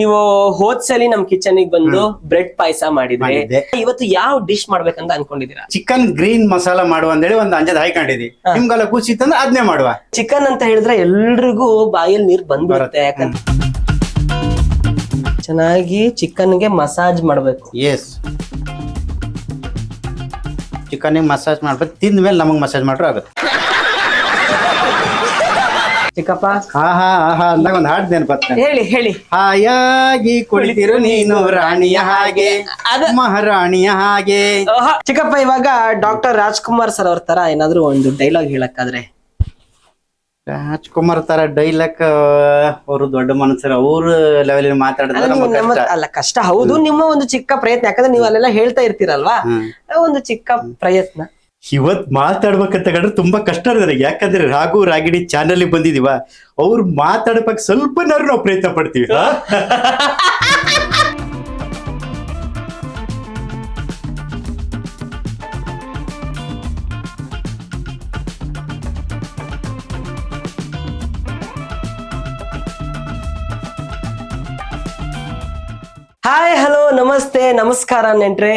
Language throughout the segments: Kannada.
ನೀವು ಹೋದ್ಸಲಿ ನಮ್ ಕಿಚನ್ ಬಂದು ಬ್ರೆಡ್ ಪಾಯಸ ಮಾಡಿದ್ರೆ ಇವತ್ತು ಯಾವ ಡಿಶ್ ಮಾಡ್ಬೇಕಂತ ಅನ್ಕೊಂಡಿದೀರಾ? ಚಿಕನ್ ಗ್ರೀನ್ ಮಸಾಲ ಮಾಡುವ ಅಂತೇಳಿ ಒಂದು ಅಂಜದ ಹಾಕೊಂಡಿದಿ. ನಿಮ್ಗೆಲ್ಲ ಖುಷಿತ್ತಂದ್ರೆ ಅದನ್ನೇ ಮಾಡುವ. ಚಿಕನ್ ಅಂತ ಹೇಳಿದ್ರೆ ಎಲ್ರಿಗೂ ಬಾಯಲ್ಲಿ ನೀರ್ ಬಂದ್ಬಿಡುತ್ತೆ. ಯಾಕಂದ್ರೆ ಚೆನ್ನಾಗಿ ಚಿಕನ್ಗೆ ಮಸಾಜ್ ಮಾಡ್ಬೇಕು. ಎಸ್, ಚಿಕನ್ ಮಸಾಜ್ ಮಾಡ್ಬೇಕು. ತಿಂದ ಮೇಲೆ ನಮಗ್ ಮಸಾಜ್ ಮಾಡ್ರು ಆಗುತ್ತೆ. ಚಿಕ್ಕಪ್ಪ ಆಹಾ ಆಹಾ ಅಂದಾಗ ಒಂದ್ ಹಾಡ್ ನೆನಪತ್ತ. ಹೇಳಿ ಹೇಳಿ. ಹಾಯಾಗಿ ಕುಳಿತಿರು ನೀನು ರಾಣಿಯ ಹಾಗೆ, ಮಹಾರಾಣಿಯ ಹಾಗೆ. ಚಿಕ್ಕಪ್ಪ, ಇವಾಗ ಡಾಕ್ಟರ್ ರಾಜ್ಕುಮಾರ್ ಸರ್ ಅವ್ರ ತರ ಏನಾದ್ರು ಒಂದು ಡೈಲಾಗ್ ಹೇಳಕ್ಕಾದ್ರೆ? ರಾಜ್ಕುಮಾರ್ ತರ ಡೈಲಾಗ್ ಅವರು ದೊಡ್ಡ ಮನುಷ್ಯರು, ಅವ್ರ ಲೆವೆಲ್ ಮಾತಾಡಿದ್ರೆ ಅಲ್ಲ ಕಷ್ಟ. ಹೌದು, ನಿಮ್ಮ ಒಂದು ಚಿಕ್ಕ ಪ್ರಯತ್ನ. ಯಾಕಂದ್ರೆ ನೀವು ಅಲ್ಲೆಲ್ಲ ಹೇಳ್ತಾ ಇರ್ತೀರಲ್ವಾ, ಒಂದು ಚಿಕ್ಕ ಪ್ರಯತ್ನ. ಇವತ್ ಮಾತಾಡ್ಬೇಕಂತ ಕಂಡ್ರೆ ತುಂಬಾ ಕಷ್ಟ ಇದೆ. ಯಾಕಂದ್ರೆ ರಾಘು ರಾಗಿಣಿ ಚಾನಲ್ ಬಂದಿದೀವ, ಅವ್ರು ಮಾತಾಡ್ಬೇಕು ಸ್ವಲ್ಪ ನಾವು ಪ್ರಯತ್ನ ಪಡ್ತೀವಿ. ಹಾಯ್, ಹಲೋ, ನಮಸ್ತೆ, ನಮಸ್ಕಾರ ನೆಂಟ್ರೆ.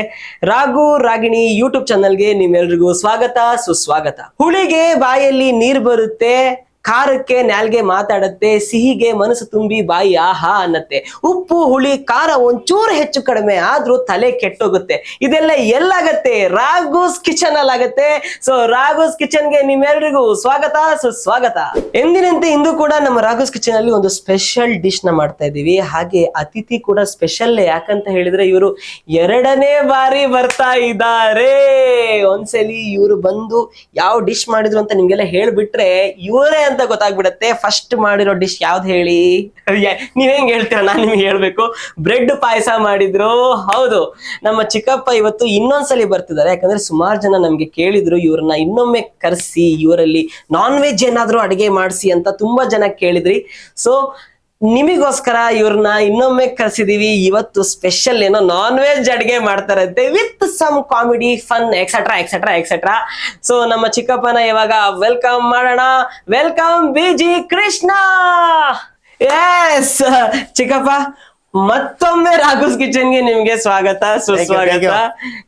ರಾಘು ರಾಗಿಣಿ ಯೂಟ್ಯೂಬ್ ಚಾನಲ್ಗೆ ನಿಮ್ಮೆಲ್ರಿಗೂ ಸ್ವಾಗತ, ಸುಸ್ವಾಗತ. ಹುಳಿಗೆ ಬಾಯಲ್ಲಿ ನೀರ್ ಬರುತ್ತೆ, ಖಾರಕ್ಕೆ ನಾಲ್ಗೆ ಮಾತಾಡತ್ತೆ, ಸಿಹಿಗೆ ಮನಸ್ಸು ತುಂಬಿ ಬಾಯಿ ಆಹಾ ಅನ್ನತ್ತೆ. ಉಪ್ಪು ಹುಳಿ ಖಾರ ಒಂಚೂರು ಹೆಚ್ಚು ಕಡಿಮೆ ಆದ್ರೂ ತಲೆ ಕೆಟ್ಟೋಗುತ್ತೆ. ಇದೆಲ್ಲ ಎಲ್ಲಾಗತ್ತೆ? ರಾಘುಸ್ ಕಿಚನ್ ಅಲ್ಲಿ ಆಗತ್ತೆ. ಸೊ ರಾಘುಸ್ ಕಿಚನ್ಗೆ ನಿಮ್ಮೆಲ್ರಿಗೂ ಸ್ವಾಗತ, ಸುಸ್ವಾಗತ. ಎಂದಿನಂತೆ ಇಂದು ಕೂಡ ನಮ್ಮ ರಾಘುಸ್ ಕಿಚನ್ ಅಲ್ಲಿ ಒಂದು ಸ್ಪೆಷಲ್ ಡಿಶ್ ನ ಮಾಡ್ತಾ ಇದೀವಿ. ಹಾಗೆ ಅತಿಥಿ ಕೂಡ ಸ್ಪೆಷಲ್. ಯಾಕಂತ ಹೇಳಿದ್ರೆ ಇವರು 2ನೇ ಬಾರಿ ಬರ್ತಾ ಇದ್ದಾರೆ. ಒಂದ್ಸಲಿ ಇವರು ಬಂದು ಯಾವ ಡಿಶ್ ಮಾಡಿದ್ರು ಅಂತ ನಿಮ್ಗೆಲ್ಲ ಹೇಳ್ಬಿಟ್ರೆ ಇವರೇ ಅಂತ ಗೊತ್ತಾಗ್ಬಿಡತ್ತೆ. ಫಸ್ಟ್ ಮಾಡಿರೋ ಡಿಶ್ ಯಾವ್ದು ಹೇಳಿ? ನೀವ್ ಹೆಂಗ್ ಹೇಳ್ತೀರ, ನಾನ್ ನಿಮ್ಗೆ ಹೇಳ್ಬೇಕು. ಬ್ರೆಡ್ ಪಾಯಸ ಮಾಡಿದ್ರು. ಹೌದು, ನಮ್ಮ ಚಿಕ್ಕಪ್ಪ ಇವತ್ತು ಇನ್ನೊಂದ್ಸಲಿ ಬರ್ತಿದ್ದಾರೆ. ಯಾಕಂದ್ರೆ ಸುಮಾರು ಜನ ನಮ್ಗೆ ಕೇಳಿದ್ರು ಇವ್ರನ್ನ ಇನ್ನೊಮ್ಮೆ ಕರ್ಸಿ, ಇವರಲ್ಲಿ ನಾನ್ ವೆಜ್ ಏನಾದ್ರು ಅಡಿಗೆ ಮಾಡಿಸಿ ಅಂತ ತುಂಬಾ ಜನ ಕೇಳಿದ್ರಿ. ಸೊ ನಿಮಗೋಸ್ಕರ ಇವ್ರನ್ನ ಇನ್ನೊಮ್ಮೆ ಕರ್ಸಿದೀವಿ. ಇವತ್ತು ಸ್ಪೆಷಲ್ ಏನೋ ನಾನ್ ವೆಜ್ ಅಡಿಗೆ ಮಾಡ್ತಾರಂತೆ, with some comedy, fun, et cetera et cetera et cetera. So ನಮ್ಮ ಚಿಕ್ಕಪ್ಪನ ಇವಾಗ ವೆಲ್ಕಮ್ ಮಾಡೋಣ. Welcome busy Krishna. ಎಸ್ ಚಿಕ್ಕಪ್ಪ, ಮತ್ತೊಮ್ಮೆ ರಾಘುಸ್ ಕಿಚನ್ಗೆ ನಿಮ್ಗೆ ಸ್ವಾಗತ, ಸುಸ್ವಾಗತ.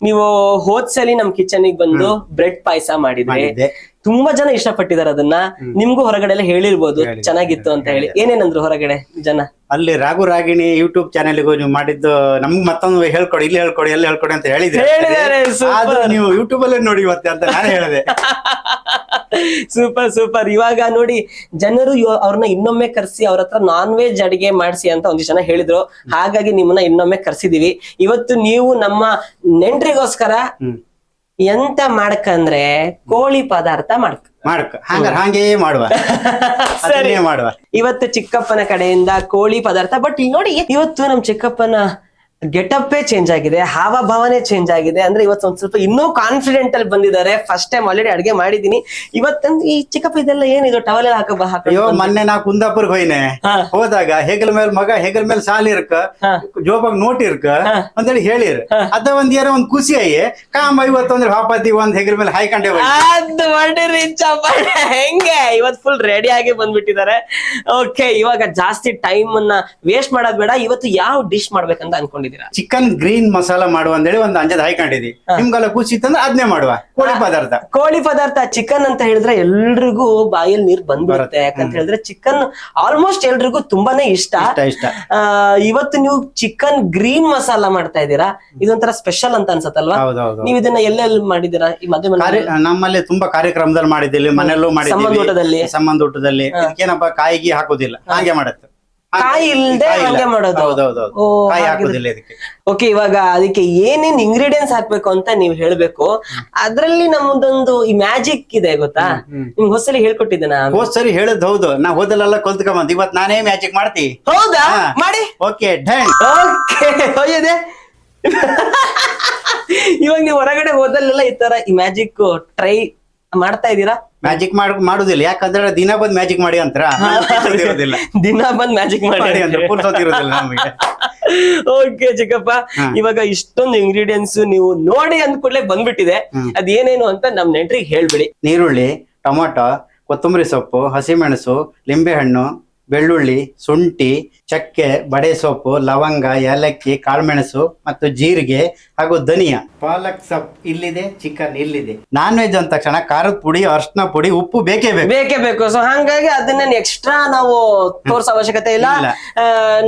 ನೀವು ಹೋದ್ಸಲಿ ನಮ್ ಕಿಚನ್ ಬಂದು ಬ್ರೆಡ್ ಪಾಯಸ ಮಾಡಿದ್ರೆ ತುಂಬಾ ಜನ ಇಷ್ಟಪಟ್ಟಿದ್ದಾರೆ. ಅದನ್ನ ನಿಮ್ಗೂ ಹೊರಗಡೆ ಎಲ್ಲ ಹೇಳಿರ್ಬೋದು ಚೆನ್ನಾಗಿತ್ತು ಅಂತ ಹೇಳಿ. ಏನೇನಂದ್ರು ಹೊರಗಡೆ ಜನ? ಅಲ್ಲಿ ರಾಘು ರಾಗಿಣಿ ಯೂಟ್ಯೂಬ್ ಚಾನೆಲ್ಗೂ ನೀವು ಮಾಡಿದ್ದು ನಮ್ಗೆ ಮತ್ತೊಂದು ಹೇಳ್ಕೊಡಿ, ಇಲ್ಲಿ ಹೇಳ್ಕೊಡಿ, ಎಲ್ಲಿ ಹೇಳ್ಕೊಡಿ ಅಂತ ಹೇಳಿದ್ದಾರೆ. ನೀವು ಯೂಟ್ಯೂಬ್ ಅಲ್ಲೇ ನೋಡಿ ಇವತ್ತೆ ಅಂತ ನಾನು ಹೇಳಿದೆ. Super super. ಇವಾಗ ನೋಡಿ, ಜನರು ಅವ್ರನ್ನ ಇನ್ನೊಮ್ಮೆ ಕರ್ಸಿ ಅವ್ರ ಹತ್ರ ನಾನ್ ವೆಜ್ ಅಡಿಗೆ ಮಾಡಿಸಿ ಅಂತ ಒಂದಿಷ್ಟು ಜನ ಹೇಳಿದ್ರು. ಹಾಗಾಗಿ ನಿಮ್ಮನ್ನ ಇನ್ನೊಮ್ಮೆ ಕರ್ಸಿದೀವಿ. ಇವತ್ತು ನೀವು ನಮ್ಮ ನೆಂಟ್ರಿಗೋಸ್ಕರ ಎಂತ ಮಾಡ್ಕಂದ್ರೆ ಕೋಳಿ ಪದಾರ್ಥ ಹಾಗೆ ಮಾಡುವ. ಸರಿ, ಇವತ್ತು ಚಿಕ್ಕಪ್ಪನ ಕಡೆಯಿಂದ ಕೋಳಿ ಪದಾರ್ಥ. ಬಟ್ ಇಲ್ಲಿ ನೋಡಿ, ಇವತ್ತು ನಮ್ ಚಿಕ್ಕಪ್ಪನ ಗೆಟಪ್ಪೇ ಚೇಂಜ್ ಆಗಿದೆ, ಹಾವಭಾವನೆ ಚೇಂಜ್ ಆಗಿದೆ. ಅಂದ್ರೆ ಇವತ್ತು ಒಂದ್ ಸ್ವಲ್ಪ ಇನ್ನೂ ಕಾನ್ಫಿಡೆಂಟ್ ಅಲ್ಲಿ ಬಂದಿದ್ದಾರೆ. ಫಸ್ಟ್ ಟೈಮ್ ಆಲ್ರೆಡಿ ಅಡಿಗೆ ಮಾಡಿದೀನಿ. ಇವತ್ತಂದ್ರೆ ಈ ಚಿಕ್ಕಪ್ಪ ಇದೆಲ್ಲ ಏನಿದು ಟವಲ್ ಅಯ್ಯೋ, ಮೊನ್ನೆ ನಾ ಕುಂದಾಪುರ್ಗೆ ಹೋಯ್ನೆ. ಹೋದಾಗ ಹೆಗಲ್ ಮೇಲೆ ಮಗ, ಹೆಗಲ್ ಮೇಲೆ ಸಾಲಿ ಇರ್ಕ, ಜೋಬಾಗ ನೋಟ್ ಇರ್ಕ ಅಂತೇಳಿ ಹೇಳಿರ್. ಅದ ಒಂದ್ ಏನೋ ಒಂದ್ ಖುಷಿ ಆಗಿ ಕಾಮ ಇವತ್ತೊಂದ್ರೆ ಹಾಪಾತಿ ಒಂದ್ ಹೆಗಲ್ ಮೇಲೆ ಹಾಯ್ಕೊಂಡೆ ಹೆಂಗೆ ಇವತ್ತು ಫುಲ್ ರೆಡಿ ಆಗಿ ಬಂದ್ಬಿಟ್ಟಿದ್ದಾರೆ. ಓಕೆ, ಇವಾಗ ಜಾಸ್ತಿ ಟೈಮ್ ಅನ್ನ ವೇಸ್ಟ್ ಮಾಡೋದ್ ಬೇಡ. ಇವತ್ತು ಯಾವ ಡಿಶ್ ಮಾಡ್ಬೇಕಂತ ಅನ್ಕೊಂಡಿದ್ದೀನಿ? ಚಿಕನ್ ಗ್ರೀನ್ ಮಸಾಲ ಮಾಡುವ ಅಂತೇಳಿ ಒಂದು ಅಂಜದ ಹಾಕೊಂಡಿದಿ. ನಿಮ್ಗೆಲ್ಲ ಖುಷಿ ಇತ್ತಂದ್ರೆ ಅದನ್ನೇ ಮಾಡುವ. ಕೋಳಿ ಪದಾರ್ಥ. ಚಿಕನ್ ಅಂತ ಹೇಳಿದ್ರೆ ಎಲ್ರಿಗೂ ಬಾಯಲ್ಲಿ ನೀರ್ ಬಂದ್ಬಿಡುತ್ತೆ. ಯಾಕಂತ ಹೇಳಿದ್ರೆ ಚಿಕನ್ ಆಲ್ಮೋಸ್ಟ್ ಎಲ್ರಿಗೂ ತುಂಬಾನೇ ಇಷ್ಟ. ಇವತ್ತು ನೀವು ಚಿಕನ್ ಗ್ರೀನ್ ಮಸಾಲ ಮಾಡ್ತಾ ಇದ್ದೀರಾ. ಇದೊಂಥರ ಸ್ಪೆಷಲ್ ಅಂತ ಅನ್ಸತ್ತಲ್ವಾ? ನೀವು ಇದನ್ನ ಎಲ್ಲೆಲ್ಲಿ ಮಾಡಿದೀರಾ? ಈ ಮದುವೆ ನಮ್ಮಲ್ಲಿ ತುಂಬಾ ಕಾರ್ಯಕ್ರಮದಲ್ಲಿ ಮಾಡಿದ್ದಿಲ್ಲ, ಮನೆಯಲ್ಲೂ ಮಾಡಿದ್ವಿ. ಸಂಬಂಧ ಊಟದಲ್ಲಿ ಏನಪ್ಪಾ ಕಾಯಿಗೆ ಹಾಕೋದಿಲ್ಲ, ಹಾಗೆ ಮಾಡತ್ತೆ. ಕಾಯಿ ಇಲ್ದೆ ಹಂಗೆ ಮಾಡೋದು. ಓಕೆ, ಇವಾಗ ಅದಕ್ಕೆ ಏನೇನ್ ಇಂಗ್ರೀಡಿಯೆಂಟ್ಸ್ ಹಾಕ್ಬೇಕು ಅಂತ ನೀವ್ ಹೇಳ್ಬೇಕು. ಅದ್ರಲ್ಲಿ ನಮ್ದೊಂದು ಈ ಮ್ಯಾಜಿಕ್ ಇದೆ ಗೊತ್ತಾ? ನಿಮ್ಗೆ ಹೊಸಲಿ ಹೇಳ್ಕೊಟ್ಟಿದ್ದೆ ನಾ. ಹೋದ್ಸರಿ ಹೇಳದ್ ಹೌದು, ನಾ ಹೋದಲ್ಲೆಲ್ಲ ಕಲ್ತ್ಕೊಂಡ್ ಇವತ್ ನಾನೇ ಮ್ಯಾಜಿಕ್ ಮಾಡ್ತಿ. ಹೌದಾ? ಮಾಡಿ. ಓಕೆ, ಹೋಗಿದೆ. ಇವಾಗ ನೀವು ಹೊರಗಡೆ ಹೋದಲ್ಲೆಲ್ಲ ಈ ತರ ಈ ಮ್ಯಾಜಿಕ್ ಟ್ರೈ ಮಾಡ್ತಾ ಇದೀರಾ? ಮ್ಯಾಜಿಕ್ ಮಾಡುದಿಲ್ಲ, ಯಾಕಂದ್ರೆ ದಿನ ಬಂದ್ ಮ್ಯಾಜಿಕ್ ಮಾಡಿ ಅಂತರ. ದಿನ ಬಂದ್ ಮ್ಯಾಜಿಕ್ ಮಾಡಿ ನಮಗೆ. ಓಕೆ ಚಿಕ್ಕಪ್ಪ, ಇವಾಗ ಇಷ್ಟೊಂದು ಇಂಗ್ರೀಡಿಯೆಂಟ್ಸ್ ನೀವು ನೋಡಿ ಅಂದ ಕೂಡಲೇ ಬಂದ್ಬಿಟ್ಟಿದೆ. ಅದೇನೇನು ಅಂತ ನಮ್ ನೆಂಟ್ರಿಗೆ ಹೇಳ್ಬಿಡಿ. ನೀರುಳ್ಳಿ, ಟೊಮೊಟೊ, ಕೊತ್ತಂಬರಿ ಸೊಪ್ಪು, ಹಸಿಮೆಣಸು, ಲಿಂಬೆ ಹಣ್ಣು, ಬೆಳ್ಳುಳ್ಳಿ, ಶುಂಠಿ, ಚಕ್ಕೆ, ಬಡೆ ಸೊಪ್ಪು, ಲವಂಗ, ಏಲಕ್ಕಿ, ಕಾಳುಮೆಣಸು ಮತ್ತು ಜೀರಿಗೆ ಹಾಗೂ ಧನಿಯಾ. ಪಾಲಕ್ ಸೊಪ್ಪು ಇಲ್ಲಿದೆ, ಚಿಕನ್ ಇಲ್ಲಿದೆ. ನಾನ್ ವೆಜ್ ಅಂದ ತಕ್ಷಣ ಖಾರದ ಪುಡಿ, ಅರ್ಶಿನ ಪುಡಿ, ಉಪ್ಪು ಬೇಕೇ ಬೇಕು. ಸೊ ಹಾಗಾಗಿ ಅದನ್ನ ಎಕ್ಸ್ಟ್ರಾ ನಾವು ತೋರ್ಸೋ ಅವಶ್ಯಕತೆ ಇಲ್ಲ.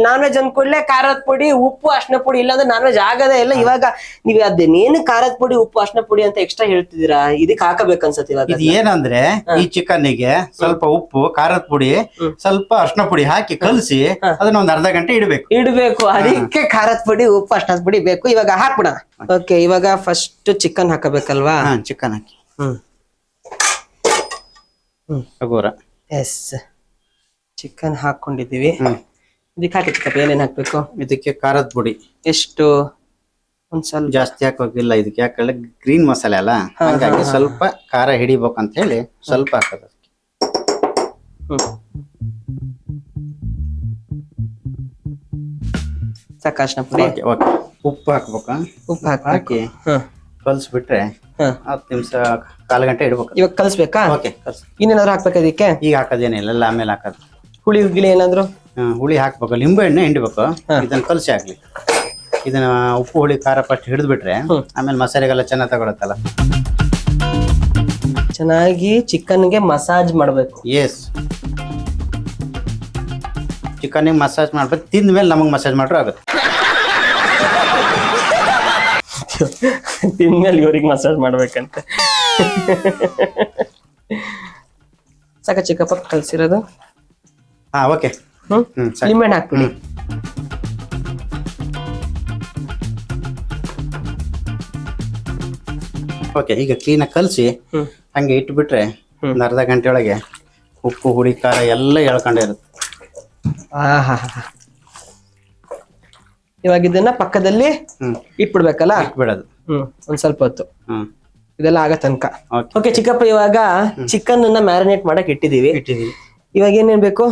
ನಾನ್ ವೆಜ್ ಅಂದ್ಕೂಡ್ಲೆ ಖಾರದ ಪುಡಿ, ಉಪ್ಪು, ಅರ್ಶಿನ ಪುಡಿ ಇಲ್ಲ ಅಂದ್ರೆ ನಾನ್ ವೆಜ್ ಆಗದೇ ಇಲ್ಲ. ಇವಾಗ ನೀವ್ ಅದೇನೇನು ಖಾರದ ಪುಡಿ, ಉಪ್ಪು, ಅರ್ಶಿನ ಪುಡಿ ಅಂತ ಎಕ್ಸ್ಟ್ರಾ ಹೇಳ್ತಿದ್ದೀರಾ, ಇದಕ್ಕೆ ಹಾಕಬೇಕನ್ಸತ್ತೆ. ಇವಾಗ ಇದು ಏನಂದ್ರೆ ಈ ಚಿಕನ್ನಿಗೆ ಸ್ವಲ್ಪ ಉಪ್ಪು, ಖಾರದ ಪುಡಿ, ಸ್ವಲ್ಪ ಅರ್ಶಿನ ಪುಡಿ ಹಾಕಿ ಕಲಸಿ ಅದನ್ನ ಒಂದ್ ಅರ್ಧ ಗಂಟೆ ಇಡಬೇಕು. ಅದಕ್ಕೆ ಖಾರದ ಪುಡಿ, ಉಪ್ಪು, ಅರ್ಶಿನ ಪುಡಿ ಬೇಕು. ಇವಾಗ ಹಾಕ್ಬಿಡ. ಓಕೆ, ಇವಾಗ ಫಸ್ಟ್ ಚಿಕನ್ ಹಾಕಬೇಕಲ್ವಾ? ಚಿಕನ್ ಹಾಕಿ. ಎಸ್, ಚಿಕನ್ ಹಾಕೊಂಡಿದೀವಿ. ಇದಕ್ಕೆ ಹಾಕಿ ಚಿಕ್ಕಪ್ಪ ಏನೇನ್ ಹಾಕ್ಬೇಕು? ಇದಕ್ಕೆ ಖಾರದ ಪುಡಿ ಎಷ್ಟು? ಒಂದ್ ಸ್ವಲ್ಪ ಜಾಸ್ತಿ ಹಾಕೋಗಿಲ್ಲ ಇದಕ್ಕೆ, ಯಾಕಂದ್ರೆ ಗ್ರೀನ್ ಮಸಾಲೆ ಅಲ್ಲ, ಹಾಗಾಗಿ ಸ್ವಲ್ಪ ಖಾರ ಹಿಡಿಬೇಕಂತ ಹೇಳಿ ಸ್ವಲ್ಪ ಹಾಕೋದು. ಸಾಕು ಅರ್ಶಿನ ಪುಡಿ. ಉಪ್ಪು ಹಾಕ್ಬೇಕು. ಉಪ್ಪು ಹಾಕಿ ಕಲ್ಸ್ಬಿಟ್ರೆ 10 ನಿಮಿಷ, 1/4 ಗಂಟೆ ಇಡ್ಬೇಕು. ಇವಾಗ ಕಲ್ಸ್ಬೇಕಾ? ಇನ್ನೇನಾದ್ರು ಹಾಕ್ಬೇಕು ಅದಕ್ಕೆ? ಈಗ ಹಾಕೋದೇನಿಲ್ಲ, ಎಲ್ಲ ಆಮೇಲೆ ಹಾಕೋದು. ಹುಳಿ ಗಿಳಿ ಏನಾದ್ರು? ಹುಳಿ ಹಾಕ್ಬೇಕು, ಲಿಂಬೆ ಹಣ್ಣೆ ಹಿಂಡ್ಬೇಕು. ಇದನ್ನ ಕಲ್ಸಿ ಹಾಕ್ಲಿ. ಇದನ್ನ ಉಪ್ಪು, ಹುಳಿ, ಖಾರ ಫಸ್ಟ್ ಹಿಡಿದು ಬಿಟ್ರೆ ಆಮೇಲೆ ಮಸಾಲೆಗೆಲ್ಲ ಚೆನ್ನಾಗಿ ತಗೊಳತ್ತಲ್ಲ. ಚೆನ್ನಾಗಿ ಚಿಕನ್ಗೆ ಮಸಾಜ್ ಮಾಡ್ಬೇಕು. ಎಸ್, ಚಿಕನ್ಗೆ ಮಸಾಜ್ ಮಾಡ್ಬೇಕು. ತಿಂದ ಮೇಲೆ ನಮಗೆ ಮಸಾಜ್ ಮಾಡ್ರು ಆಗುತ್ತೆ. ತಿಂದ್ಮೇಲೆ ಇವ್ರಿಗೆ ಮಸಾಜ್ ಮಾಡ್ಬೇಕಂತ. ಸಾಕ ಚಿಕ್ಕಪ್ಪ ಕಲ್ಸಿರೋದು? ಓಕೆ. ಲಿಂಬೆಹಣ್ಣು ಹಾಕ್ಬಿಡಿ. ಓಕೆ, ಈಗ ಕ್ಲೀನಾಗಿ ಕಲಸಿ ಹಂಗೆ ಇಟ್ಬಿಟ್ರೆ ಒಂದು ಅರ್ಧ ಗಂಟೆ ಒಳಗೆ ಉಪ್ಪು, ಹುಳಿ, ಖಾರ ಎಲ್ಲ ಎಳ್ಕೊಂಡಿರುತ್ತೆ. ಇವಾಗ ಇದನ್ನ ಪಕ್ಕದಲ್ಲಿ ಇಟ್ಬಿಡ್ಬೇಕಲ್ಲ? ಇಟ್ಬಿಡೋದು ಒಂದ್ ಸ್ವಲ್ಪ ಹೊತ್ತು, ಇದೆಲ್ಲ ಆಗ ತನಕ. ಓಕೆ ಚಿಕ್ಕಪ್ಪ, ಇವಾಗ ಚಿಕನ್ ಅನ್ನ ಮ್ಯಾರಿನೇಟ್ ಮಾಡಕ್ ಇಟ್ಟಿದೀವಿ. ಇವಾಗ ಏನೇನ್ ಬೇಕು?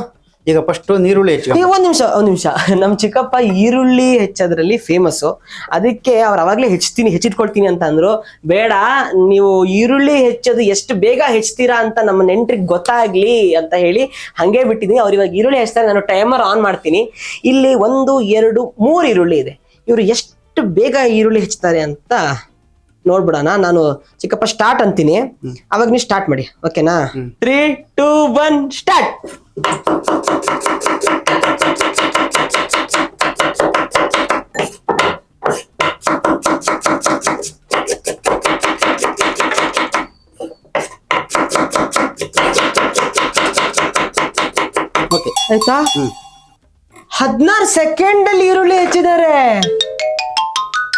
ಈಗ ಫಸ್ಟ್ ನೀರುಳ್ಳಿ ಹೆಚ್ಚು. ಒಂದ್ ನಿಮಿಷ. ನಮ್ ಚಿಕ್ಕಪ್ಪ ಈರುಳ್ಳಿ ಹೆಚ್ಚೋದ್ರಲ್ಲಿ ಫೇಮಸ್. ಅದಕ್ಕೆ ಅವ್ರು ಅವಾಗ್ಲೇ ಹೆಚ್ಚಿಟ್ಕೊಳ್ತೀನಿ ಅಂತ ಅಂದ್ರು. ಬೇಡ, ನೀವು ಈರುಳ್ಳಿ ಹೆಚ್ಚೋದು ಎಷ್ಟು ಬೇಗ ಹೆಚ್ಚ್ತೀರಾ ಅಂತ ನಮ್ಮ ನೆಂಟ್ರಿಗೆ ಗೊತ್ತಾಗ್ಲಿ ಅಂತ ಹೇಳಿ ಹಂಗೆ ಬಿಟ್ಟಿದೀನಿ. ಅವ್ರು ಇವಾಗ ಈರುಳ್ಳಿ ಹೆಚ್ಚ್ತಾರೆ, ನಾನು ಟೈಮರ್ ಆನ್ ಮಾಡ್ತೀನಿ. ಇಲ್ಲಿ 1, 2, 3 ಈರುಳ್ಳಿ ಇದೆ. ಇವ್ರು ಎಷ್ಟು ಬೇಗ ಈರುಳ್ಳಿ ಹೆಚ್ಚುತ್ತಾರೆ ಅಂತ ನೋಡ್ಬಿಡೋಣ. ನಾನು ಚಿಕ್ಕಪ್ಪ ಸ್ಟಾರ್ಟ್ ಅಂತೀನಿ, ಅವಾಗ ನೀವು ಸ್ಟಾರ್ಟ್ ಮಾಡಿ. ಓಕೆನಾ? 3, 2, 1 ಸ್ಟಾರ್ಟ್. ಆಯ್ತಾ? 16 ಸೆಕೆಂಡ್ ಅಲ್ಲಿ ಈರುಳ್ಳಿ ಹೆಚ್ಚಿದ್ದಾರೆ.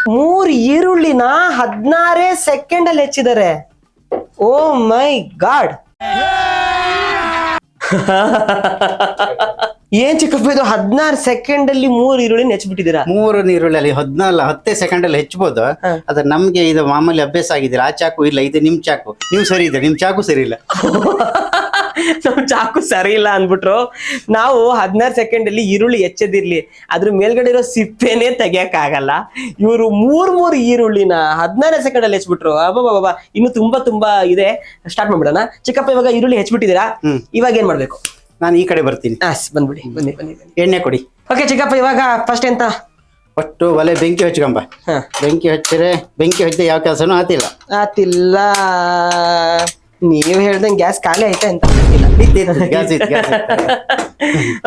3 ಈರುಳ್ಳಿನ 16 ಸೆಕೆಂಡ್ ಅಲ್ಲಿ ಹೆಚ್ಚಿದ್ದಾರೆ. ಓ ಮೈ ಗಾಡ್! ಏನ್ ಚಿಕ್ಕಪ್ಪ ಇದು 16 ಸೆಕೆಂಡ್ ಅಲ್ಲಿ 3 ಈರುಳ್ಳಿ ಹೆಚ್ಚಿಬಿಟ್ಟಿದ್ದೀರಾ? 3 ಈರುಳ್ಳಿ 10 ಸೆಕೆಂಡ್ ಅಲ್ಲಿ ಹೆಚ್ಚಬಹುದು. ಅದ್ರ ನಮ್ಗೆ ಇದು ಮಾಮೂಲಿ ಅಭ್ಯಾಸ ಆಗಿದ್ದೀರಾ. ಆ ಚಾಕು ಇಲ್ಲ, ಇದು ನಿಮ್ ಚಾಕು. ನೀವು ಸರಿ ಇದೆ, ನಿಮ್ ಚಾಕು ಸರಿ ಇಲ್ಲ. ನಮ್ ಚಾಕು ಸರಿ ಇಲ್ಲ ಅಂದ್ಬಿಟ್ರು. ನಾವು 16 ಸೆಕೆಂಡ್ ಅಲ್ಲಿ ಈರುಳ್ಳಿ ಹೆಚ್ಚದಿರ್ಲಿ, ಅದ್ರ ಮೇಲ್ಗಡೆ ಇರೋ ಸಿಪ್ಪೆನೆ ತೆಗಿಯಕ್ ಆಗಲ್ಲ. ಇವರು 3 ಈರುಳ್ಳಿನ 16 ಸೆಕೆಂಡ್ ಅಲ್ಲಿ ಹೆಚ್ಚಿಬಿಟ್ರು. ಅಬ್ಬಾ, ಇನ್ನು ತುಂಬಾ ಇದೆ. ಸ್ಟಾರ್ಟ್ ಮಾಡ್ಬಿಡೋಣ. ಚಿಕ್ಕಪ್ಪ, ಇವಾಗ ಈರುಳ್ಳಿ ಹೆಚ್ಚಿಬಿಟ್ಟಿದ್ದೀರಾ, ಇವಾಗ ಏನ್ ಮಾಡ್ಬೇಕು? ನಾನು ಈ ಕಡೆ ಬರ್ತೀನಿ. ಬಂದ್ಬಿಡಿ, ಬನ್ನಿ. ಎಣ್ಣೆ ಕೊಡಿ. ಓಕೆ ಚಿಕ್ಕಪ್ಪ, ಇವಾಗ ಫಸ್ಟ್ ಎಂತ? ಫಸ್ಟ್ ಒಲೆ ಬೆಂಕಿ ಹಚ್ಕೊಂಬ. ಬೆಂಕಿ ಹಚ್ಚಿದ್ರೆ ಯಾವ ಕೆಲಸನೂ ಆತಿಲ್ಲ. ನೀವ್ ಹೇಳ್ದಂಗೆ ಗ್ಯಾಸ್ ಖಾಲಿ ಆಯ್ತಾ ಅಂತ?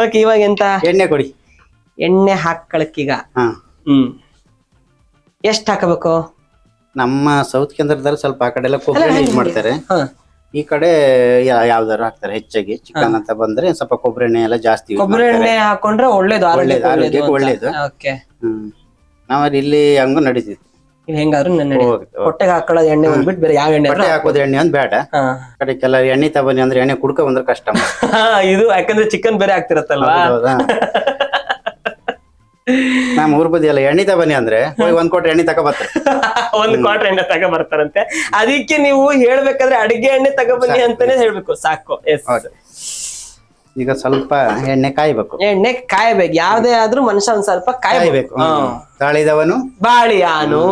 ಓಕೆ, ಇವಾಗ ಎಂತ? ಎಣ್ಣೆ ಕೊಡಿ. ಎಣ್ಣೆ ಹಾಕಳಕ್ಕೀಗ ಎಷ್ಟ್ ಹಾಕಬೇಕು? ನಮ್ಮ ಸೌತ್ ಕೇಂದ್ರದಲ್ಲಿ ಸ್ವಲ್ಪ ಆ ಕಡೆ ಎಲ್ಲ ಕೊಬ್ಬರಿ ಯೂಸ್ ಮಾಡ್ತಾರೆ. ಈ ಕಡೆ ಯಾವ್ದಾರು ಹಾಕ್ತಾರೆ ಹೆಚ್ಚಾಗಿ. ಚಿಕನ್ ಅಂತ ಬಂದ್ರೆ ಸ್ವಲ್ಪ ಕೊಬ್ಬರಿ ಎಣ್ಣೆ ಎಲ್ಲ ಜಾಸ್ತಿ. ಕೊಬ್ಬರಿ ಎಣ್ಣೆ ಹಾಕೊಂಡ್ರೆ ಒಳ್ಳೇದು, ಆರೋಗ್ಯಕ್ಕೆ ಒಳ್ಳೇದು. ನಾವ್ ಇಲ್ಲಿ ಹಂಗ ನಡೀತಿತ್ತು. ಹೆಂಗಾದ್ರು ಹೊಟ್ಟೆಗೆ ಹಾಕೊಳ್ಳೋದು ಎಣ್ಣೆ ಬಂದ್ಬಿಟ್ಟು ಬೇರೆ ಯಾವ ಎಣ್ಣೆ ಹಾಕೋದು ಎಣ್ಣೆ ಒಂದ್ ಬೇಡ. ಕಡೆ ಕೆಲ ಎಣ್ಣೆ ತಬನ್ನಿ ಅಂದ್ರೆ ಎಣ್ಣೆ ಕುಡ್ಕ ಬಂದ್ರೆ ಕಷ್ಟ. ಇದು ಯಾಕಂದ್ರೆ ಚಿಕನ್ ಬೇರೆ ಆಗ್ತಿರತ್ತಲ್ವಾ. ನಮ್ ಊರ್ ಬದಿ ಎಲ್ಲ ಎಣ್ಣೆ ತಬನ್ನಿ ಅಂದ್ರೆ 1 ಕ್ವಾರ್ಟರ್ ಎಣ್ಣೆ ತಗೊಬರ್ತಾರೆ. 1 ಕ್ವಾರ್ಟರ್ ಎಣ್ಣೆ ತಗೊಬರ್ತಾರಂತೆ. ಅದಕ್ಕೆ ನೀವು ಹೇಳ್ಬೇಕಾದ್ರೆ ಅಡಿಗೆ ಎಣ್ಣೆ ತಗೊಬನ್ನಿ ಅಂತಾನೆ ಹೇಳ್ಬೇಕು. ಸಾಕು. ಈಗ ಸ್ವಲ್ಪ ಎಣ್ಣೆ ಕಾಯ್ಬೇಕು. ಯಾವ್ದೇ ಆದ್ರೂ ಮನುಷ್ಯ ಒಂದ್ ಸ್ವಲ್ಪ ಕಾಯ್ಬೇಕು. ತಾಳಿದವನು ಬಾಳಿಯಾನು.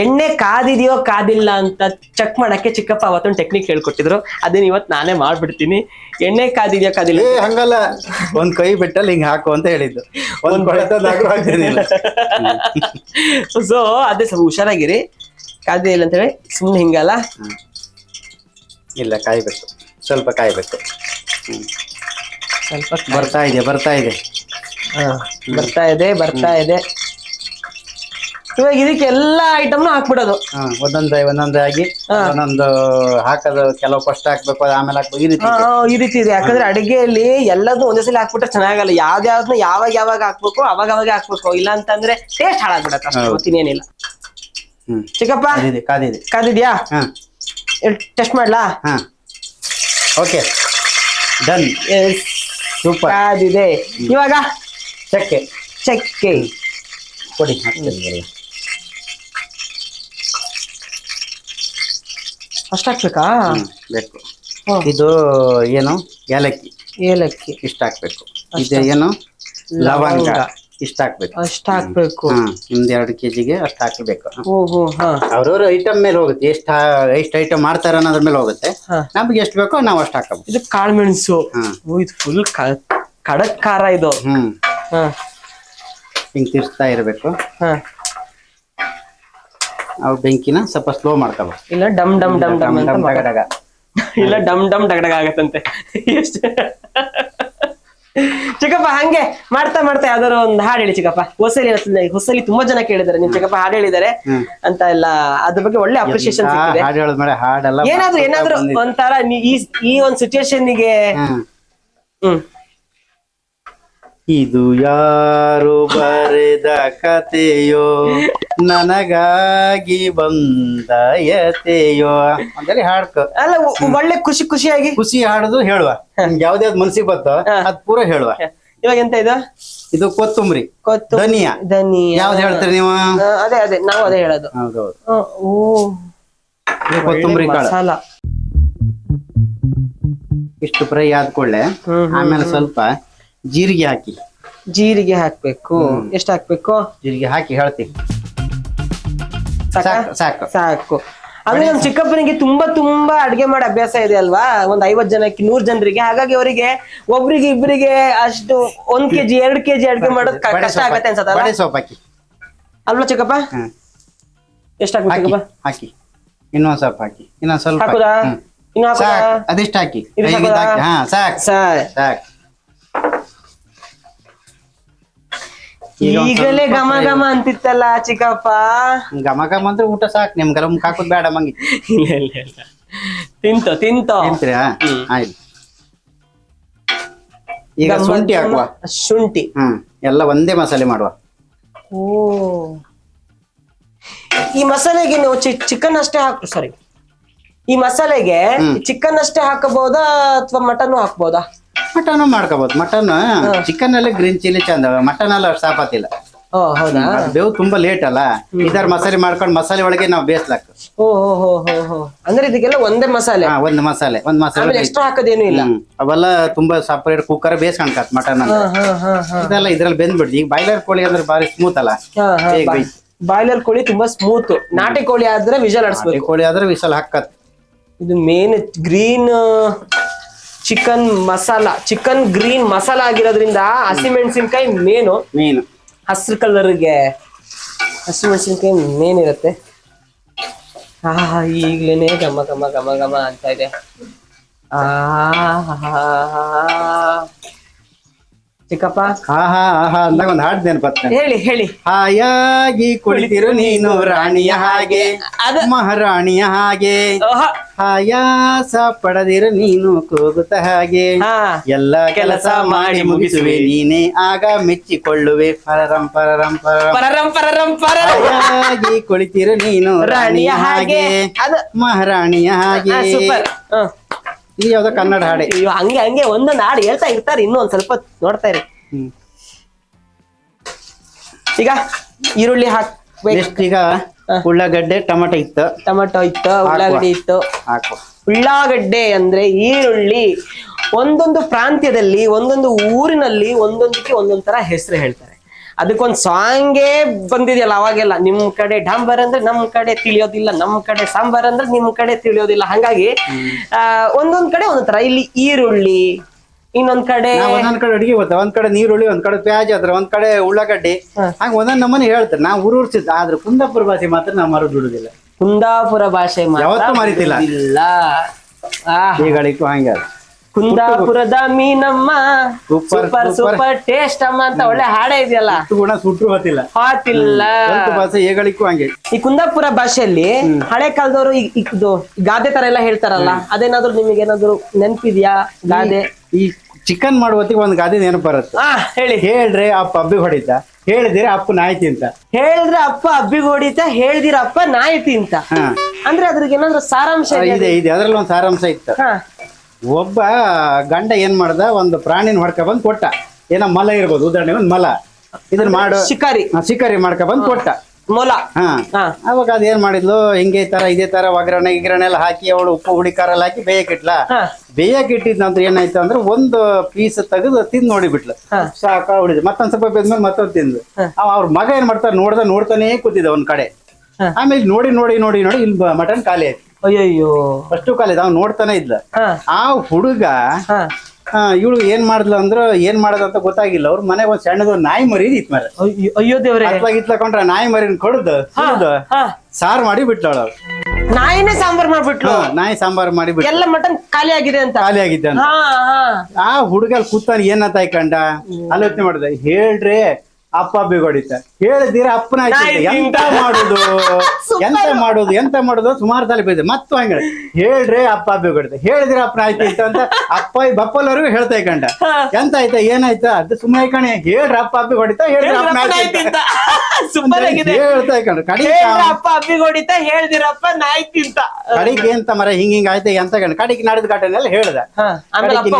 ಎಣ್ಣೆ ಕಾದಿದೆಯೋ ಕಾದಿಲ್ಲ ಅಂತ ಚೆಕ್ ಮಾಡಕ್ಕೆ ಚಿಕ್ಕಪ್ಪ ಅವತ್ತೊಂದು ಟೆಕ್ನಿಕ್ ಹೇಳ್ಕೊಟ್ಟಿದ್ರು, ಅದನ್ನ ಇವತ್ತು ನಾನೇ ಮಾಡ್ಬಿಡ್ತೀನಿ. ಎಣ್ಣೆ ಕಾದಿದೆಯೋ ಕಾದಿಲ್ಲ ಹಂಗಲ್ಲ, ಒಂದ್ ಕೈ ಬಿಟ್ಟಲ್ಲಿ ಹಿಂಗ್ ಹಾಕು ಅಂತ ಹೇಳಿದ್ದು. ಒಂದ್ ಹಾಕ್ತಿರ್ಲಿಲ್ಲ. ಸೊ ಅದೇ ಸ್ವಲ್ಪ ಹುಷಾರಾಗಿರಿ, ಕಾದಿಲ್ಲ ಅಂತ ಹೇಳಿ ಸುಮ್ನೆ ಹಿಂಗಲ್ಲ. ಇಲ್ಲ, ಕಾಯ್ಬೇಕು, ಸ್ವಲ್ಪ ಕಾಯ್ಬೇಕು. ಸ್ವಲ್ಪ ಬರ್ತಾ ಇದೆ ಬರ್ತಾ ಇದೆ. ಬರ್ತಾ ಇದೆ. ಇವಾಗ ಇದಕ್ಕೆ ಎಲ್ಲಾ ಐಟಮ್ನು ಹಾಕ್ಬಿಡೋದು. ಒಂದೊಂದೇ ಆಗಿ ಒಂದೊಂದು ಹಾಕೋದು. ಕೆಲವು ಫಸ್ಟ್ ಹಾಕ್ಬೇಕು, ಆಮೇಲೆ ಹಾಕ್ಬೇಕು, ಈ ರೀತಿ ಇದೆ. ಯಾಕಂದ್ರೆ ಅಡಿಗೆಯಲ್ಲಿ ಎಲ್ಲದೂ ಒಂದೇ ಸಲ ಹಾಕ್ಬಿಟ್ರೆ ಚೆನ್ನಾಗಲ್ಲ. ಯಾವ್ದಾವ್ದನ್ನ ಯಾವಾಗ ಹಾಕ್ಬೇಕು ಅವಾಗ ಹಾಕ್ಬೇಕು, ಇಲ್ಲ ಅಂತಂದ್ರೆ ಟೇಸ್ಟ್ ಹಾಳಾಗ್ಬಿಡತ್ತೆ. ಗೊತ್ತಿನೇನಿಲ್ಲ. ಚಿಕ್ಕಪ್ಪ ಕಾದಿದ್ಯಾ? ಟೆಸ್ಟ್ ಮಾಡ್ಲಾ? ಓಕೆ, ಡನ್, ಸೂಪರ್, ಕಾದಿದೆ. ಇವಾಗ ಚಕ್ಕೆ ಕೊಡಿ. ಅಷ್ಟ ಹಾಕ್ಬೇಕಾ? ಬೇಕು. ಇದು ಏನು, ಏಲಕ್ಕಿ ಇಷ್ಟ ಹಾಕ್ಬೇಕು. ಇದು ಏನು, ಲವಂಗ ಇಷ್ಟ ಹಾಕ್ಬೇಕು. ಅಷ್ಟ ಹಾಕ್ಬೇಕು. ನಿಮ್ದು 2 kgಗೆ ಅಷ್ಟು ಹಾಕ್ಬೇಕು. ಹಾ, ಅವ್ರವ್ರ ಐಟಮ್ ಮೇಲೆ ಹೋಗುತ್ತೆ. ಎಷ್ಟು ಐಟಮ್ ಮಾಡ್ತಾರ ಅನ್ನೋದ್ರ ಮೇಲೆ ಹೋಗುತ್ತೆ. ನಮ್ಗೆ ಎಷ್ಟು ಬೇಕೋ ನಾವು ಅಷ್ಟು ಹಾಕಬೇಕು. ಇದು ಕಾಳು ಮೆಣಸು. ಇದು ಫುಲ್ ಖಡಕ್ ಖಾರ ಇದು. ಹಿಂಗ್ ತಿರ್ಸ್ತಾ ಇರ್ಬೇಕು. ಅವ್ ಬೆಂಕಿನ ಸ್ವಲ್ಪ ಸ್ಲೋ ಮಾಡ್ಕೋಬೇಕು. ಇಲ್ಲ ಡಮ್ ಡಮ್ ಡಮ್ ಡಮ್ ಅಂತ ಇಲ್ಲ ಡಮ್ ಡಮ್ ಡಗಡಗ ಆಗತ್ತಂತೆ. ಚಿಕ್ಕಪ್ಪ ಹಂಗೆ ಮಾಡ್ತಾ ಯಾವ್ದಾರು ಒಂದು ಹಾಡು ಹೇಳಿ ಚಿಕ್ಕಪ್ಪ. ಹೊಸಲಿ ತುಂಬಾ ಜನ ಕೇಳಿದಾರೆ ನಿಮ್ ಚಿಕ್ಕಪ್ಪ ಹಾಡು ಹೇಳಿದಾರೆ ಅಂತ ಎಲ್ಲ, ಅದ್ರ ಬಗ್ಗೆ ಒಳ್ಳೆ ಅಪ್ರಿಶಿಯೇಷನ್ ಸಿಕ್ಕಿದೆ. ಏನಾದ್ರು ಒಂಥರ ಈ ಒಂದು ಸಿಚುಯೇಷನ್ಗೆ ಇದು ಯಾರು ಬರೆದ ಕಥೆಯೋ, ನನಗಾಗಿ ಬಂದಯತೆಯೋ ಅಂತೇಳಿ ಹಾಡ್ಕ. ಅಲ್ಲ, ಒಳ್ಳೆ ಖುಷಿ ಹಾಡುದು ಹೇಳುವ. ಯಾವ್ದಾವ್ದು ಮನ್ಸಿಗೆ ಬರ್ತೋ ಅದ್ ಪೂರ ಹೇಳುವ. ಇವಾಗ ಎಂತ ಇದು ಕೊತ್ತಂಬರಿ, ಧನಿಯಾ. ಯಾವ್ದು ಹೇಳ್ತೀರಿ ನೀವು? ಅದೇ ನಾವು ಅದೇ ಹೇಳೋದು. ಕೊತ್ತಂಬರಿ ಕಾಳು ಇಷ್ಟು ಫ್ರೈ ಆದ್ಕೊಳ್ಳೆ. ಆಮೇಲೆ ಸ್ವಲ್ಪ ಜೀರಿಗೆ ಹಾಕ್ಬೇಕು. ಎಷ್ಟು ಹಾಕ್ಬೇಕು? ಜೀರಿಗೆ ಹಾಕಿ ಹೇಳ್ತೀವಿ. ಸಾಕು. ಅಂದ್ರೆ ನಮ್ ಚಿಕ್ಕಪ್ಪನಿಗೆ ತುಂಬಾ ಅಡ್ಗೆ ಮಾಡೋ ಅಭ್ಯಾಸ ಇದೆ ಅಲ್ವಾ, ಒಂದ್ 50 ಜನಕ್ಕೆ 100 ಜನರಿಗೆ. ಹಾಗಾಗಿ ಅವರಿಗೆ ಒಬ್ರಿಗೆ ಇಬ್ಬರಿಗೆ ಅಷ್ಟು 1 kg 2 kg ಅಡ್ಗೆ ಮಾಡೋದು ಕಷ್ಟ ಆಗತ್ತೆ ಅನ್ಸತ್ತಲ್ಲ ಅಲ್ವಾ ಚಿಕ್ಕಪ್ಪ? ಎಷ್ಟು ಹಾಕ್ಬೇಕು ಹಾಕಿ? ಇನ್ನೊಂದ್ ಸ್ವಲ್ಪ ಹಾಕಿ. ಇನ್ನೊಂದ್ ಸ್ವಲ್ಪ ಹಾಕುದಾ? ಅದಿಷ್ಟು ಹಾಕಿ. ಸಾಕು. ಈಗಲೇ ಘಮ ಘಮ ಅಂತಿತ್ತಲ್ಲ ಚಿಕ್ಕಪ್ಪ. ಘಮ ಅಂದ್ರೆ ಊಟ ಸಾಕು ನಿಮ್ಗೆಲ್ಲ. ಹಾಕೋದ್ ಬೇಡ ಮಂಗಿ. ಇಲ್ಲ ತಿಂತೋ ತಿಂತೀರಾ? ಆಯ್ತು. ಈಗ ಶುಂಠಿ ಹಾಕುವ. ಶುಂಠಿ ಎಲ್ಲ ಒಂದೇ ಮಸಾಲೆ ಮಾಡುವ. ಈ ಮಸಾಲೆಗೆ ನೀವು ಚಿಕನ್ ಅಷ್ಟೇ ಈ ಮಸಾಲೆಗೆ ಚಿಕನ್ ಅಷ್ಟೇ ಹಾಕಬಹುದಾ ಅಥವಾ ಮಟನ್ ಹಾಕ್ಬೋದಾ? ಮಟನ್ ಮಾಡ್ಕೋಬಹುದು. ಮಟನ್ ಚಿಕನ್ ಅಲ್ಲಿ ಗ್ರೀನ್ ಚಿಲ್ಲಿ ಚಂದ, ಮಟನ್ ಅಲ್ಲ ಅಷ್ಟು ಸಾಪಾತಿಲ್ಲ. ಬೇವು ತುಂಬಾ ಲೇಟ್ ಅಲ್ಲ. ಇದರ ಮಸಾಲೆ ಮಾಡ್ಕೊಂಡು ಮಸಾಲೆ ಒಳಗೆ ನಾವು ಬೇಯಿಸ್ಲಾಕ. ಅಂದ್ರೆ ಇದಕ್ಕೆಲ್ಲ ಒಂದೇ ಮಸಾಲೆ? ಒಂದ್ ಮಸಾಲೆ ಎಕ್ಸ್ಟ್ರಾ ಹಾಕೋದೇನು ಇಲ್ಲ. ಅವೆಲ್ಲ ತುಂಬಾ ಸಪರೇಟ್ ಕುಕ್ಕರ್ ಬೇಯಿಸ್ಕೊಂಡ್ ಮಟನ್ ಇದೆಲ್ಲ ಇದ್ರಲ್ಲಿ ಬೆಂದ್ಬಿಡ್ತು. ಈಗ ಬಾಯ್ಲರ್ ಕೋಳಿ ಅಂದ್ರೆ ಬಾರಿ ಸ್ಮೂತ್ ಅಲ್ಲ. ಬಾಯ್ಲರ್ ಕೋಳಿ ತುಂಬಾ ಸ್ಮೂತ್. ನಾಟಿ ಕೋಳಿ ಆದ್ರೆ ವಿಷಲ್ ಆಡಿಸ್ಬೇಕು. ಕೋಳಿ ಆದ್ರೆ ವಿಷಲ್ ಹಾಕತ್. ಇದು main green chicken green masala ಆಗಿರೋದ್ರಿಂದ ಹಸಿಮೆಣಸಿನ್ಕಾಯಿ ಮೇನು. ಹಸಿರು ಕಲರ್ಗೆ ಹಸಿಮೆಣಸಿನ್ಕಾಯಿ ಮೇನ್ ಇರುತ್ತೆ. ಈಗ್ಲೇನೆ ಘಮ ಘಮ ಘಮ ಘಮ ಅಂತ ಇದೆ. ಚಿಕ್ಕಪ್ಪ ಅಂದಾಗ ಒಂದು ಹಾಡು ನೆನಪತ್ತೆ. ಹೇಳಿ. ಹಾಯಾಗಿ ಕುಳಿತಿರು ನೀನು ರಾಣಿಯ ಹಾಗೆ, ಮಹಾರಾಣಿಯ ಹಾಗೆ. ಆಯಾಸ ಪಡೆದಿರು ನೀನು ಕೂಗುತ್ತ ಹಾಗೆ, ಎಲ್ಲ ಕೆಲಸ ಮಾಡಿ ಮುಗಿಸುವೆ ನೀನೆ, ಆಗ ಮೆಚ್ಚಿಕೊಳ್ಳುವೆ. ಪರರಂ ಪರರಂ ಪರರಂ ಪರರಂ ಹಾಯಾಗಿ ಕುಳಿತಿರು ನೀನು ರಾಣಿಯ ಹಾಗೆ, ಮಹಾರಾಣಿಯ ಹಾಗೆ. ಇದು ಯಾವ್ದೋ ಕನ್ನಡ ಹಾಡೆ. ಹಂಗೆ ಒಂದೊಂದು ಹಾಡು ಹೇಳ್ತಾ ಇರ್ತಾರೆ. ಇನ್ನೊಂದ್ ಸ್ವಲ್ಪ ನೋಡ್ತಾ ಇರಿ. ಈಗ ಈರುಳ್ಳಿ ಹಾಕ್ಬೇಕು. ಈಗ ಉಳ್ಳಾಗಡ್ಡೆ ಟೊಮೆಟೊ ಇತ್ತು, ಉಳ್ಳಾಗಡ್ಡೆ ಇತ್ತು. ಉಳ್ಳಾಗಡ್ಡೆ ಅಂದ್ರೆ ಈರುಳ್ಳಿ. ಒಂದೊಂದು ಪ್ರಾಂತ್ಯದಲ್ಲಿ ಒಂದೊಂದು ಊರಿನಲ್ಲಿ ಒಂದೊಂದಕ್ಕೆ ಒಂದೊಂದ್ ತರ ಹೆಸರು ಹೇಳ್ತಾರೆ. ಅದಕ್ಕೊಂದ್ ಸಾಂಗೇ ಬಂದಿದೆಯಲ್ಲ ಅವಾಗೆಲ್ಲ, ನಿಮ್ ಕಡೆ ಡಾಂಬರ್ ಅಂದ್ರೆ ನಮ್ ಕಡೆ ತಿಳಿಯೋದಿಲ್ಲ, ನಮ್ ಕಡೆ ಸಾಂಬಾರ್ ಅಂದ್ರೆ ನಿಮ್ ಕಡೆ ತಿಳಿಯೋದಿಲ್ಲ. ಹಂಗಾಗಿ ಒಂದೊಂದ್ ಕಡೆ ಒಂದೊಂದ್ ತರ. ಇಲ್ಲಿ ಈರುಳ್ಳಿ, ಇನ್ನೊಂದ್ ಕಡೆ ಒಂದೊಂದ್ ಕಡೆ ಅಡಿಗೆ ಗೊತ್ತ, ಒಂದ್ ಕಡೆ ನೀರುಳ್ಳಿ, ಒಂದ್ ಕಡೆ ಪ್ಯಾಜ್ ಅದ್ರ, ಒಂದ್ ಕಡೆ ಉಳ್ಳಾಗಡ್ಡಿ, ಹಂಗ ಒಂದೊಂದ್ ನಮ್ಮನೆ ಹೇಳ್ತಾರೆ. ನಾವು ಊರ್ಸಿದ್ ಆದ್ರೆ ಕುಂದಾಪುರ ಭಾಷೆ ಮಾತ್ರ ನಾವು ಮರದ್ ಬಿಡುದಿಲ್ಲ. ಕುಂದಾಪುರ ಭಾಷೆ ಯಾವತ್ತೂ ಮರಿತಿಲ್ಲ. ಈಗಳಿಗೂ ಹಂಗ ಕುಂದಾಪುರದ ಮೀನಮ್ಮ ಸೂಪರ್ ಸೂಪರ್ ಟೇಸ್ಟ್ ಅಮ್ಮ ಅಂತ ಒಳ್ಳೆ ಹಾಡೇ ಇದೆಯಲ್ಲ, ಗುಣ ಸುಟ್ರು ಗೊತ್ತಿಲ್ಲ. ಭಾಷೆ ಈಗಳಿಗೂ ಹಂಗೆ. ಈ ಕುಂದಾಪುರ ಭಾಷೆಯಲ್ಲಿ ಹಳೆ ಕಾಲದವರು ಇದು ಗಾದೆ ತರ ಎಲ್ಲ ಹೇಳ್ತಾರಲ್ಲ, ಅದೇನಾದ್ರು ನಿಮಗೆ ಏನಾದ್ರು ನೆನ್ಪಿದ್ಯಾ ಗಾದೆ? ಈ ಚಿಕನ್ ಮಾಡುವತ್ತಿಗೆ ಒಂದ್ ಗಾದೆ ನೆನಪು ಬರುತ್ತೆ. ಹೇಳಿ. ಹೇಳ್ರಿ ಅಪ್ಪ ಅಬ್ಬಿಗೆ ಹೊಡಿತ, ಹೇಳಿದಿರ ಅಪ್ಪ ನಾಯಿ ತಿಂತ. ಹೇಳಿದ್ರೆ ಅಪ್ಪ ಅಬ್ಬಿಗೆ ಹೊಡಿತ, ಹೇಳ್ದಿರ ಅಪ್ಪ ನಾಯಿ ತಿಂತ. ಅಂದ್ರೆ ಅದ್ರಿಗೆ ಏನಾದ್ರು ಸಾರಾಂಶ ಇದೆ? ಅದ್ರಲ್ಲಿ ಒಂದ್ ಸಾರಾಂಶ ಇತ್ತು. ಒಬ್ಬ ಗಂಡ ಏನ್ ಮಾಡ್ದ, ಒಂದು ಪ್ರಾಣಿನ ಹೊಡ್ಕ ಬಂದ್ ಕೊಟ್ಟ. ಏನೋ ಮಲ ಇರ್ಬೋದು, ಉದಾಹರಣೆ ಒಂದ್ ಮಲ, ಇದನ್ನ ಮಾಡು ಶಿಕಾರಿ ಮಾಡ್ಕ ಬಂದ್ ಕೊಟ್ಟ ಮೊಲ. ಅವಾಗ ಅದ್ ಏನ್ ಮಾಡಿದ್ಲು, ಹಿಂಗೆ ಇದೇ ತರ ಒಗ್ಗರಣೆ ಗಿಗ್ರಣೆ ಎಲ್ಲ ಹಾಕಿ, ಅವಳು ಉಪ್ಪು ಹುಡಿ ಖಾರ ಎಲ್ಲ ಹಾಕಿ ಬೇಯಕ್ಕಿಟ್ಲ. ಬೇಯಕ್ಕಿಟ್ಟಿದ್ ನಂತರ ಏನಾಯ್ತು ಅಂದ್ರೆ, ಒಂದು ಪೀಸ್ ತೆಗೆದು ತಿಂದ್ ನೋಡಿಬಿಟ್ಲು. ಸಾಕ ಹೊಡಿದ್ ಮತ್ತೊಂದ್ ಸ್ವಲ್ಪ ಬೇದ್ಮೇಲೆ ಮತ್ತೊಂದ್ ತಿಂದು. ಅವ್ರ ಮಗ ಏನ್ ಮಾಡ್ತಾರ ನೋಡ್ತಾನೆ ಕೂತಿದ್ದ ಒಂದ್ ಕಡೆ. ಆಮೇಲೆ ನೋಡಿ ನೋಡಿ ನೋಡಿ ನೋಡಿ ಇಲ್ಲಿ ಮಟನ್ ಖಾಲಿ ಆಯ್ತು. ಅಯ್ಯೋ, ಅಷ್ಟು ಖಾಲಿ. ಅವ್ನು ನೋಡ್ತಾನೆ ಇದ್ದ. ಆ ಹುಡುಗ ಇವಳು ಏನ್ ಮಾಡಿದ್ಲು ಅಂದ್ರ, ಏನ್ ಮಾಡೋದಂತ ಗೊತ್ತಾಗಿಲ್ಲ. ಅವ್ರ ಮನೆಗೆ ಒಂದ್ ಸಣ್ಣದ ನಾಯಿ ಮರಿ ಇತ್ ಮರ. ಅಯ್ಯೋ ದೇವ್ರೆ, ಇತ್ಲಕೊಂಡ್ರ ನಾಯಿ ಮರಿನ ಕೊಡದು ಸಾರು ಮಾಡಿ ಬಿಟ್ಲಳ. ನಾಯಿನೇ ಸಾಂಬಾರ್ ಮಾಡ್ಬಿಟ್ಲು. ನಾಯಿ ಸಾಂಬಾರ್ ಮಾಡಿ ಬಿಟ್ಟು ಎಲ್ಲ ಮಟನ್ ಖಾಲಿ ಆಗಿದೆ ಅಂತ. ಆ ಹುಡುಗ ಕೂತಾನ ಏನಂತ ಕಂಡ ಆಲೋಚನೆ ಮಾಡಿದ. ಹೇಳ್ರಿ ಅಪ್ಪ ಬಿಗೊಡಿತ, ಹೇಳಿದಿರ ಅಪ್ಪನ ಎಂತ ಮಾಡುದು ಎಂತ ಮಾಡುದು ಸುಮಾರು ತಲೆ ಬೈದೆ. ಮತ್ತು ಹಂಗ ಹೇಳ್ರಿ ಅಪ್ಪ ಬಿಗೊಡಿತ, ಹೇಳಿದಿರ ಅಪ್ಪನ ಆಯ್ತು ಅಂತ ಅಪ್ಪ ಬಪ್ಪಲ್ಲವರೆಗೂ ಹೇಳ್ತಾ ಕಂಡ. ಎಂತ ಆಯ್ತಾ ಏನಾಯ್ತಾ ಅದು ಸುಮ್ಮನೆ ಕಣೆ, ಹೇಳ್ರಿ ಅಪ್ಪ ಅಬ್ಬಿ ಹೊಡಿತ, ಹೇಳ್ರಿ ಅಪ್ಪನ ಹೇಳ್ತಾ ಕಂಡ್ರ. ಕಡಿಗೆ ಅಪ್ಪ ಅಬ್ಬಿ ಹೊಡಿತ, ಹೇಳ್ದಿರಪ್ಪ ನಾಯಿ ತಿಂತ. ಕಡಿಗೆ ಎಂತ ಮರ ಹಿಂಗ ಆಯ್ತಾ ಎಂತ ಕಂಡ. ಕಡಿಗೆ ನಡೆದ ಘಟನೆಲ್ಲ ಹೇಳ್ದ.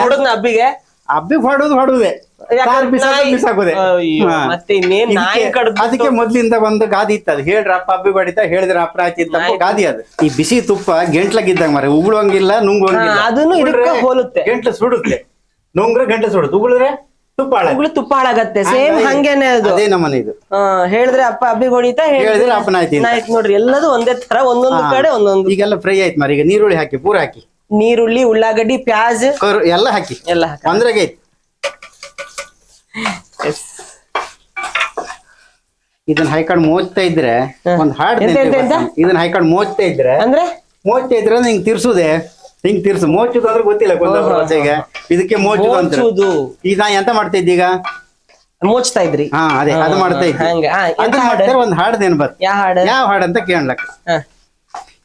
ಹುಡುಗನ ಅಬ್ಬಿಗೆ ಹಬ್ಬಿಗೆ ಹೊಡುದೇ ಬಿಸಾಕುದೇ. ಅದಕ್ಕೆ ಮೊದ್ಲಿಂದ ಒಂದು ಗಾದಿ ಇತ್ತು. ಅದು ಹೇಳ್ರ ಅಪ್ಪ ಹಬ್ಬಿ ಹೊಡಿತ, ಹೇಳಿದ್ರ ಅಪ್ಪ ಆಚಿ ಗಾದಿ. ಅದು ಈ ಬಿಸಿ ತುಪ್ಪ ಗೆಂಟ್ಲಾಗಿದ್ದಾಗ ಮರ, ಉಗುಳಂಗಿಲ್ಲ ನುಂಗುವಂಗಿಲ್ಲ. ಗೆಂಟ್ಲು ಸುಡುತ್ತೆ, ನುಂಗ್ರೆ ಗಂಟ್ಲು ಸುಡುತ್ತೆ, ಉಗುಳಿದ್ರೆ ತುಪ್ಪ ಹಾಳಾಗತ್ತೆ. ಸೇಮ್ ಹಂಗೇನೆ ಅದು. ಅದೇ ನಮ್ಮನೆ ಇದು. ಹೇಳಿದ್ರೆ ಅಪ್ಪ ಅಬ್ಬಿ ಹೊಡಿತ, ಹೇಳಿದ್ರೆ ಅಪ್ಪನ ಆಯ್ತು ನೋಡ್ರಿ, ಎಲ್ಲದು ಒಂದೇ ತರ, ಒಂದೊಂದು ಕಡೆ ಒಂದೊಂದು. ಈಗೆಲ್ಲ ಫ್ರೈ ಆಯ್ತು ಮರ. ಈಗ ನೀರುಳ್ಳಿ ಹಾಕಿ ಪೂರ ಹಾಕಿ, ನೀರುಳ್ಳಿ ಉಳ್ಳಾಗಡ್ಡಿ ಪ್ಯಾಜ್ ಎಲ್ಲ ಹಾಕಿ ಅಂದ್ರಾಗೆ ಇದನ್ನ ಹಾಕೊಂಡು ಮೋಚ್ತಾ ಇದ್ರೆ ಒಂದ್ ಹಾಡ್. ಇದನ್ನ ಹಾಕೊಂಡು ಮೋಚ್ತಾ ಇದ್ರೆ ಹಿಂಗ್ ತಿರ್ಸುದೆ, ಹಿಂಗ್ ತಿರ್ಸು. ಮೋಚುದು ಅಂದ್ರೆ ಗೊತ್ತಿಲ್ಲ ಕುಂದಾಪುರ ಭಾಷೆಗೆ, ಇದಕ್ಕೆ ಮೋಚುದು ಅಂತ. ಈಗ ನಾ ಎಂತ ಮಾಡ್ತಾ ಇದ್ದ, ಈಗ ಮೋಚ್ತಾ ಇದ್ರಿ. ಅದೇ ಅದು ಮಾಡ್ತಾ ಇದ್ದೆ. ಒಂದ್ ಹಾಡ್ದೇನ್ ಬರ್, ಯಾವ ಹಾಡಂತ ಕೇಳಕ್.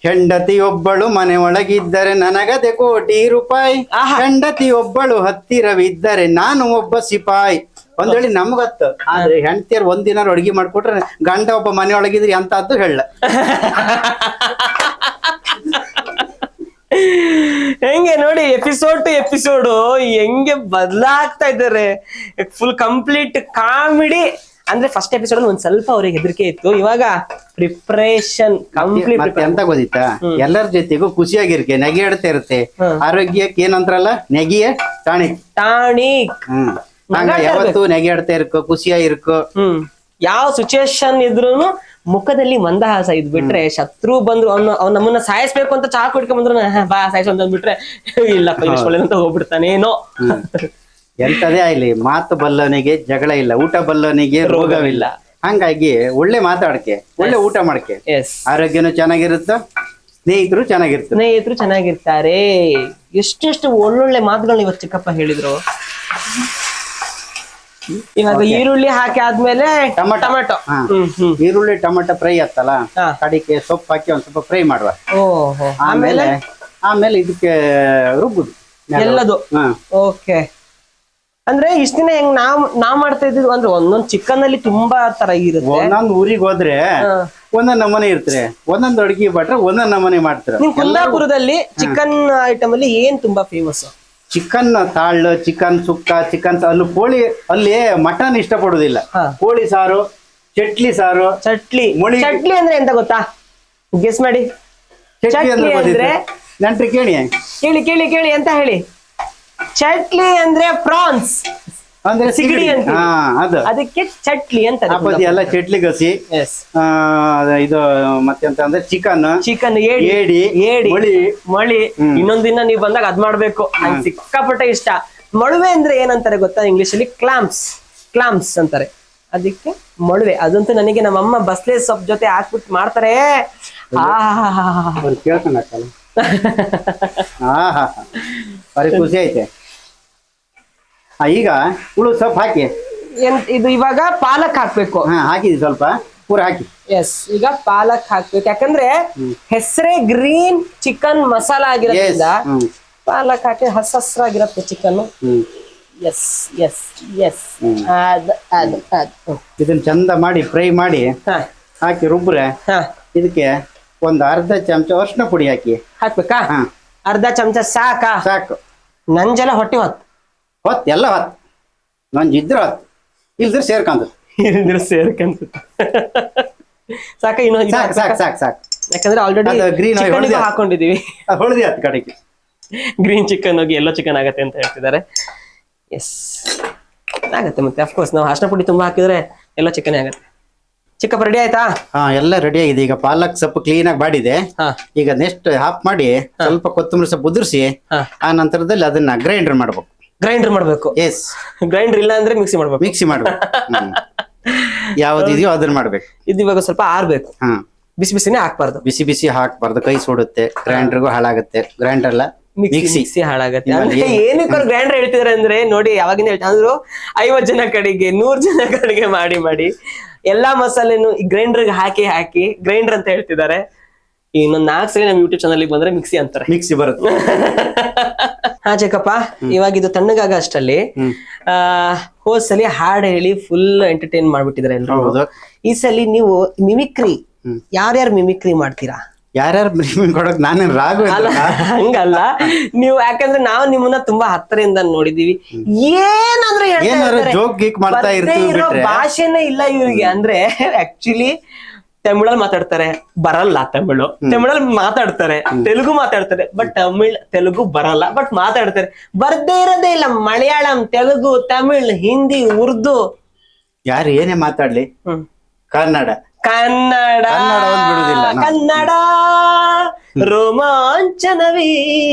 ಹೆಂಡತಿಯೊಬ್ಬಳು ಮನೆ ಒಳಗಿದ್ದರೆ ನನಗದೆ ಕೋಟಿ ರೂಪಾಯಿ, ಹೆಂಡತಿಯೊಬ್ಬಳು ಹತ್ತಿರವಿದ್ದರೆ ನಾನು ಒಬ್ಬ ಸಿಪಾಯಿ. ಒಂದೇಳಿ ನಮ್ಗತ್ತ. ಆದ್ರೆ ಹೆಂಡತಿಯರ್ ಒಂದಿನ ಅಡ್ಗೆ ಮಾಡ್ಕೊಟ್ರೆ ಗಂಡ ಒಬ್ಬ ಮನೆ ಒಳಗಿದ್ರಿ ಅಂತದ್ದು ಹೇಳ. ಹೆಂಗೆ ನೋಡಿ, ಎಪಿಸೋಡ್ ಟು ಎಪಿಸೋಡು ಹೆಂಗೆ ಬದಲಾಗ್ತಾ ಇದ್ದಾರೆ. Full complete comedy. ಅಂದ್ರೆ ಫಸ್ಟ್ ಎಪಿಸೋಡ್ ಒಂದ್ ಸ್ವಲ್ಪ ಅವ್ರಿಗೆ ಹೆದರಿಕೆ ಇತ್ತು, ಇವಾಗ ಪ್ರಿಪ್ರೇಷನ್ ಕಂಪ್ಲೀಟ್. ಎಂತ ಗೊತ್ತಿತ್ತಾ, ಎಲ್ಲರ ಜೊತೆಗೂ ಖುಷಿಯಾಗಿರ್ಕೆ, ನೆಗೆಯಾಡ್ತಾ ಇರುತ್ತೆ. ಆರೋಗ್ಯಕ್ಕೆ ಏನಂತಾರಲ್ಲ, ನೆಗಿಯೇ ಟಾಣಿಕ್. ಹಂಗ ಯಾವತ್ತು ನೆಗೆಯಾಡ್ತಾ ಇರ್ಕೋ, ಖುಷಿಯಾಗಿರ್ಕೋ. ಯಾವ ಸಿಚುಯೇಷನ್ ಇದ್ರೂನು ಮುಖದಲ್ಲಿ ಮಂದಹಾಸ ಇದ್ಬಿಟ್ರೆ, ಶತ್ರು ಬಂದ್ರು ಅವ್ನ ನಮ್ಮನ್ನ ಸಾಯಿಸ್ಬೇಕು ಅಂತ ಚಾ ಕುಡ್ಕೊಂಡ್ ಬಂದ್ರು, ಬಾ ಸಾಯಿಸು ಅಂತ ಅಂದ್ಬಿಟ್ರೆ, ಇಲ್ಲಪ್ಪ ಒಳ್ಳೆ ಅಂತ ಹೋಗ್ಬಿಡ್ತಾನೇನೋ. ಎಂತದೇ ಆಗ್ಲಿ, ಮಾತು ಬಲ್ಲವನಿಗೆ ಜಗಳ ಇಲ್ಲ, ಊಟ ಬಲ್ಲವನಿಗೆ ರೋಗವಿಲ್ಲ. ಹಂಗಾಗಿ ಒಳ್ಳೆ ಮಾತಾಡಕ್ಕೆ, ಒಳ್ಳೆ ಊಟ ಮಾಡಕ್ಕೆ, ಆರೋಗ್ಯನೂ ಚೆನ್ನಾಗಿರುತ್ತ, ಸ್ನೇಹಿತರು ಚೆನ್ನಾಗಿರ್ತಾರೆ. ಎಷ್ಟೆಷ್ಟು ಒಳ್ಳೊಳ್ಳೆ ಮಾತುಗಳನ್ನ ಇವತ್ತು ಚಿಕ್ಕಪ್ಪ ಹೇಳಿದ್ರು. ಇವಾಗ ಈರುಳ್ಳಿ ಹಾಕಿ ಆದ್ಮೇಲೆ ಟೊಮೆಟೊ, ಈರುಳ್ಳಿ ಟೊಮೆಟೊ ಫ್ರೈ ಆತ್ತಲ್ಲ, ಕಡಿಕೆ ಸೊಪ್ಪು ಹಾಕಿ ಒಂದ್ ಸ್ವಲ್ಪ ಫ್ರೈ ಮಾಡುವ. ಆಮೇಲೆ ಇದಕ್ಕೆ ರುಬ್ಬುದು ಎಲ್ಲದು. ಓಕೆ. ಅಂದ್ರೆ ಇಷ್ಟ ದಿನ ಹೆಂಗ್ ನಾವ್ ಮಾಡ್ತಾ ಇದ್ವಿ ಅಂದ್ರೆ, ಒಂದೊಂದ್ ಚಿಕನ್ ಅಲ್ಲಿ ತುಂಬಾ ತರ ಇರುತ್ತೆ. ಒಂದೊಂದ್ ಊರಿಗೆ ಹೋದ್ರೆ ಒಂದೊಂದ್ ನಮೂನೆ ಇರ್ತಾರೆ, ಒಂದೊಂದ್ ಅಡ್ಗೆ ಭಟ್ರೆ ಒಂದೊಂದ್ ನಮೂನೆ ಮಾಡ್ತಾರೆ. ಕುಂದಾಪುರದಲ್ಲಿ ಚಿಕನ್ ಐಟಮ್ ಅಲ್ಲಿ ಏನ್ ತುಂಬಾ ಫೇಮಸ್? ಚಿಕನ್ ತಾಳು, ಚಿಕನ್ ಸುಕ್ಕ, ಚಿಕನ್ ಅಲ್ಲೂ ಕೋಳಿ. ಅಲ್ಲಿ ಮಟನ್ ಇಷ್ಟ ಪಡುದಿಲ್ಲ. ಕೋಳಿ ಸಾರು, ಚಟ್ಲಿ ಸಾರು. ಚಟ್ಲಿ ಅಂದ್ರೆ ಎಂತ ಗೊತ್ತಾ? ಗೆಸ್ ಮಾಡಿ. ಚಟ್ಲಿ ಅಂದ್ರೆ ನೆಂಟ್ರಿ ಕೇಳಿ ಎಂತ ಹೇಳಿ. ಚಟ್ಲಿ ಅಂದ್ರೆ ಪ್ರಾನ್ಸ್. ಅಂದ್ರೆ ಸಿಗಡಿ ಅಂತ ಹಾ ಅದು ಅದಕ್ಕೆ ಚಟ್ಲಿ ಅಂತ ಆ ಬದಿ ಎಲ್ಲ ಚಟ್ಲಿ ಗಸಿ ಎಸ್ ಇದು ಮತ್ತೆಂತ ಅಂದ್ರೆ ಚಿಕನ್ ಏಡಿ ಏಡಿ ಮಳಿ ಮಳಿ ಇನ್ನೊಂದಿನ ನೀವು ಬಂದಾಗ ಅದ್ ಮಾಡ್ಬೇಕು ನಂಗೆ ಸಿಕ್ಕಾಪಟ್ಟೆ ಇಷ್ಟ. ಮೊಳವೆ ಅಂದ್ರೆ ಏನಂತಾರೆ ಗೊತ್ತಾ ಇಂಗ್ಲಿಷ್ ಅಲ್ಲಿ? ಕ್ಲಾಮ್ಸ್ ಅಂತಾರೆ ಅದಕ್ಕೆ ಮೊಳವೆ. ಅದಂತೂ ನನಗೆ ನಮ್ಮಮ್ಮ ಬಸ್ಲೆ ಸೊಪ್ಪು ಜೊತೆ ಹಾಕ್ಬಿಟ್ಟು ಮಾಡ್ತಾರೆ. ಕೇಳ್ಕೊಂಡ ಬರೀ ಖುಷಿ ಐತೆ. ಈಗ ಉಳು ಸೊಪ್ಪು ಹಾಕಿ ಇದು ಇವಾಗ ಪಾಲಕ್ ಹಾಕ್ಬೇಕು. ಹಾಕಿದಿ ಸ್ವಲ್ಪ ಪೂರ ಹಾಕಿ. ಎಸ್, ಈಗ ಪಾಲಕ್ ಹಾಕ್ಬೇಕು. ಯಾಕಂದ್ರೆ ಹೆಸರೇ ಗ್ರೀನ್ ಚಿಕನ್ ಮಸಾಲ ಆಗಿರೋದ್ರಿಂದ ಪಾಲಕ್ ಹಾಕಿ ಹಸ್ರಾಗಿರತ್ತೆ ಚಿಕನ್. ಎಸ್ ಎಸ್ ಎಸ್ ಇದನ್ನ ಚಂದ ಮಾಡಿ ಫ್ರೈ ಮಾಡಿ ಹಾಕಿ ರುಬ್ರೆ ಇದಕ್ಕೆ ಒಂದು ಅರ್ಧ ಚಮಚ ಅರ್ಶಿನ ಪುಡಿ ಹಾಕ್ಬೇಕಾ? ಅರ್ಧ ಚಮಚ ಸಾಕಾ? ಸಾಕು. ನಂಜೆಲ್ಲ ಹೊಟ್ಟೆ ಹೊತ್ತು ಎಲ್ಲ ಹೊತ್ತು ನಂಜಿದ್ರೆ ಹೊತ್ತು ಇಲ್ದ್ರೆ ಸೇರ್ಕಂತ ಸಾಕ. ಇನ್ನು ಸಾಕು. ಯಾಕಂದ್ರೆ ಆಲ್ರೆಡಿ ಗ್ರೀನ್ ಹಾಕೊಂಡಿದೀವಿ. ಹೊಳದಿ ಹತ್ತು ಕಡೆಗೆ ಗ್ರೀನ್ ಚಿಕನ್ ಹೋಗಿ ಎಲ್ಲೋ ಚಿಕನ್ ಆಗತ್ತೆ ಅಂತ ಹೇಳ್ತಿದ್ದಾರೆ. ಎಸ್ ಆಗತ್ತೆ. ಮತ್ತೆ ಅಫ್ಕೋರ್ಸ್ ನಾವು ಅರ್ಶಿನ ಪುಡಿ ತುಂಬಾ ಹಾಕಿದ್ರೆ ಎಲ್ಲೋ ಚಿಕನ್ ಆಗತ್ತೆ. ಚಿಕ್ಕಪ್ಪ ರೆಡಿ ಆಯ್ತಾ? ಎಲ್ಲ ರೆಡಿ ಆಗಿದೆ. ಈಗ ಪಾಲಕ್ ಸೊಪ್ಪು ಕ್ಲೀನ್ ಆಗಿ ಬಾಡಿದೆ. ಈಗ ನೆಕ್ಸ್ಟ್ ಹಾಫ್ ಮಾಡಿ ಸ್ವಲ್ಪ ಕೊತ್ತಂಬರಿ ಸೊಪ್ಪು ಉದುರಿಸಿ ಆ ನಂತರದಲ್ಲಿ ಅದನ್ನ ಗ್ರೈಂಡರ್ ಮಾಡ್ಬೇಕು. ಎಸ್, ಗ್ರೈಂಡರ್ ಇಲ್ಲ ಅಂದ್ರೆ ಮಿಕ್ಸಿ ಮಾಡ್ಬೇಕು. ಯಾವ್ದಿದೆಯೋ ಅದನ್ನ ಮಾಡ್ಬೇಕು. ಇದು ಇವಾಗ ಸ್ವಲ್ಪ ಆರ್ಬೇಕು. ಬಿಸಿನೇ ಹಾಕ್ಬಾರ್ದು. ಬಿಸಿ ಹಾಕ್ಬಾರ್ದು, ಕೈ ಸುಡುತ್ತೆ. ಗ್ರೈಂಡರ್ಗೂ ಹಾಳಾಗುತ್ತೆ. ಗ್ರೈಂಡರ್ ಅಲ್ಲ ಮಿಕ್ಸಿ ಹಾಳಾಗತ್ತೆ. ಏನಕ್ಕೆ ಗ್ರೈಂಡರ್ ಹೇಳ್ತಿದಾರೆ ಅಂದ್ರೆ ನೋಡಿ, ಯಾವಾಗಿಂದ ಹೇಳ್ತಾ ಅಂದ್ರು 50 ಜನ ಕಡೆಗೆ 100 ಜನ ಕಡೆಗೆ ಮಾಡಿ ಎಲ್ಲಾ ಮಸಾಲೆನು ಗ್ರೈಂಡರ್ಗೆ ಹಾಕಿ ಗ್ರೈಂಡರ್ ಅಂತ ಹೇಳ್ತಿದ್ದಾರೆ. ಇನ್ನೊಂದ್ 4 ಸಲ ನಮ್ ಯೂಟ್ಯೂಬ್ ಚಾನಲ್ ಬಂದ್ರೆ ಮಿಕ್ಸಿ ಅಂತಾರೆ. ಮಿಕ್ಸಿ ಬರುತ್ತೆ. ಹಾ ಚಿಕ್ಕಪ್ಪ, ಇವಾಗ ಇದು ತಣ್ಣಗಾಗ ಅಷ್ಟಲ್ಲಿ ಹೋದ್ ಸಲಿ ಹಾಡು ಹೇಳಿ ಫುಲ್ ಎಂಟರ್ಟೈನ್ ಮಾಡ್ಬಿಟ್ಟಿದ್ರೆ ಎಲ್ರು. ಈ ಸಲಿ ನೀವು ಮಿಮಿಕ್ರಿ ಯಾರ್ಯಾರು ಮಿಮಿಕ್ರಿ ಮಾಡ್ತೀರಾ? ಯಾರ್ಯಾರು ಕೊಡಕ್ ನಾನೇನ್ ರಾಘು ಹಂಗಲ್ಲ ನೀವು, ಯಾಕಂದ್ರೆ ನಾವು ನಿಮ್ಮನ್ನ ತುಂಬಾ ಹತ್ತಿರದಿಂದ ನೋಡಿದೀವಿ. ಏನಾದ್ರೂ ಜೋಕ್ ಗೀಕ್ ಮಾಡ್ತಾ ಇರ್ತೀವಿ. ಭಾಷೆನೇ ಇಲ್ಲ ಇವ್ರಿಗೆ. ಅಂದ್ರೆ ಆಕ್ಚುಲಿ ತಮಿಳಲ್ಲಿ ಮಾತಾಡ್ತಾರೆ, ಬರಲ್ಲ ತಮಿಳಲ್ಲಿ ಮಾತಾಡ್ತಾರೆ, ತೆಲುಗು ಮಾತಾಡ್ತಾರೆ, ಬಟ್ ತೆಲುಗು ಬರಲ್ಲ, ಬಟ್ ಮಾತಾಡ್ತಾರೆ. ಬರ್ದೇ ಇರೋದೇ ಇಲ್ಲ. ಮಲಯಾಳಂ, ತೆಲುಗು, ತಮಿಳ್, ಹಿಂದಿ, ಉರ್ದು, ಯಾರು ಏನೇ ಮಾತಾಡ್ಲಿ ಕನ್ನಡ ರೋಮಾಂಚನವೇ